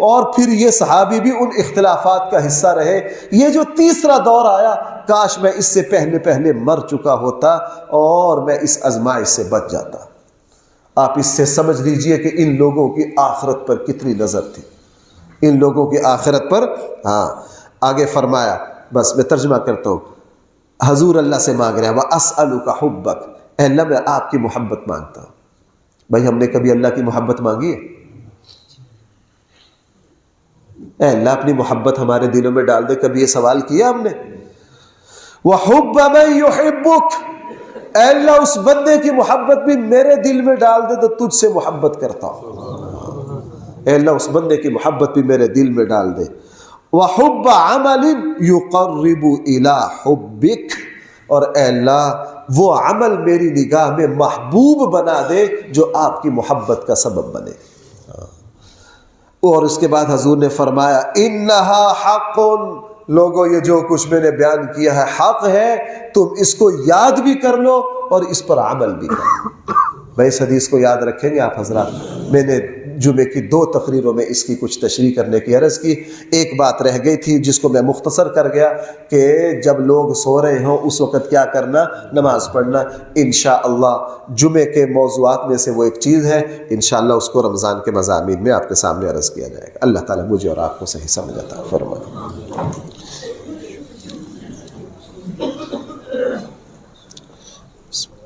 اور پھر یہ صحابی بھی ان اختلافات کا حصہ رہے. یہ جو تیسرا دور آیا کاش میں اس سے پہلے پہلے مر چکا ہوتا اور میں اس آزمائش سے بچ جاتا. آپ اس سے سمجھ لیجئے کہ ان لوگوں کی آخرت پر کتنی نظر تھی، ان لوگوں کی آخرت پر. ہاں آگے فرمایا، بس میں ترجمہ کرتا ہوں. حضور اللہ سے مانگ رہے ہیں وَأَسْأَلُكَ حُبَّكَ، اے اللہ میں آپ کی محبت مانگتا ہوں. بھائی ہم نے کبھی اللہ کی محبت مانگی ہے؟ اے اللہ اپنی محبت ہمارے دلوں میں ڈال دے، کبھی یہ سوال کیا ہم نے؟ وَحُبَّ مَن يُحِبُّكَ، اے اللہ اس بندے کی محبت بھی میرے دل میں ڈال دے تو تجھ سے محبت کرتا ہوں. اے اللہ اس بندے کی محبت بھی میرے دل میں ڈال دے. وَحُبَّ عَمَلٍ يُقَرِّبُ إِلَىٰ حُبِّكَ، اور اے اللہ وہ عمل میری نگاہ میں محبوب بنا دے جو آپ کی محبت کا سبب بنے. اور اس کے بعد حضور نے فرمایا اِنَّهَا حَقٌ، لوگوں یہ جو کچھ میں نے بیان کیا ہے حق ہے، تم اس کو یاد بھی کر لو اور اس پر عمل بھی کرو. میں اس حدیث کو یاد رکھیں گے آپ حضرات. میں نے جمعے کی 2 تقریروں میں اس کی کچھ تشریح کرنے کی عرض کی. ایک بات رہ گئی تھی جس کو میں مختصر کر گیا کہ جب لوگ سو رہے ہوں اس وقت کیا کرنا، نماز پڑھنا. انشاءاللہ جمعے کے موضوعات میں سے وہ ایک چیز ہے، انشاءاللہ اس کو رمضان کے مضامین میں آپ کے سامنے عرض کیا جائے گا. اللہ تعالیٰ مجھے اور آپ کو صحیح سمجھ عطا فرمائے.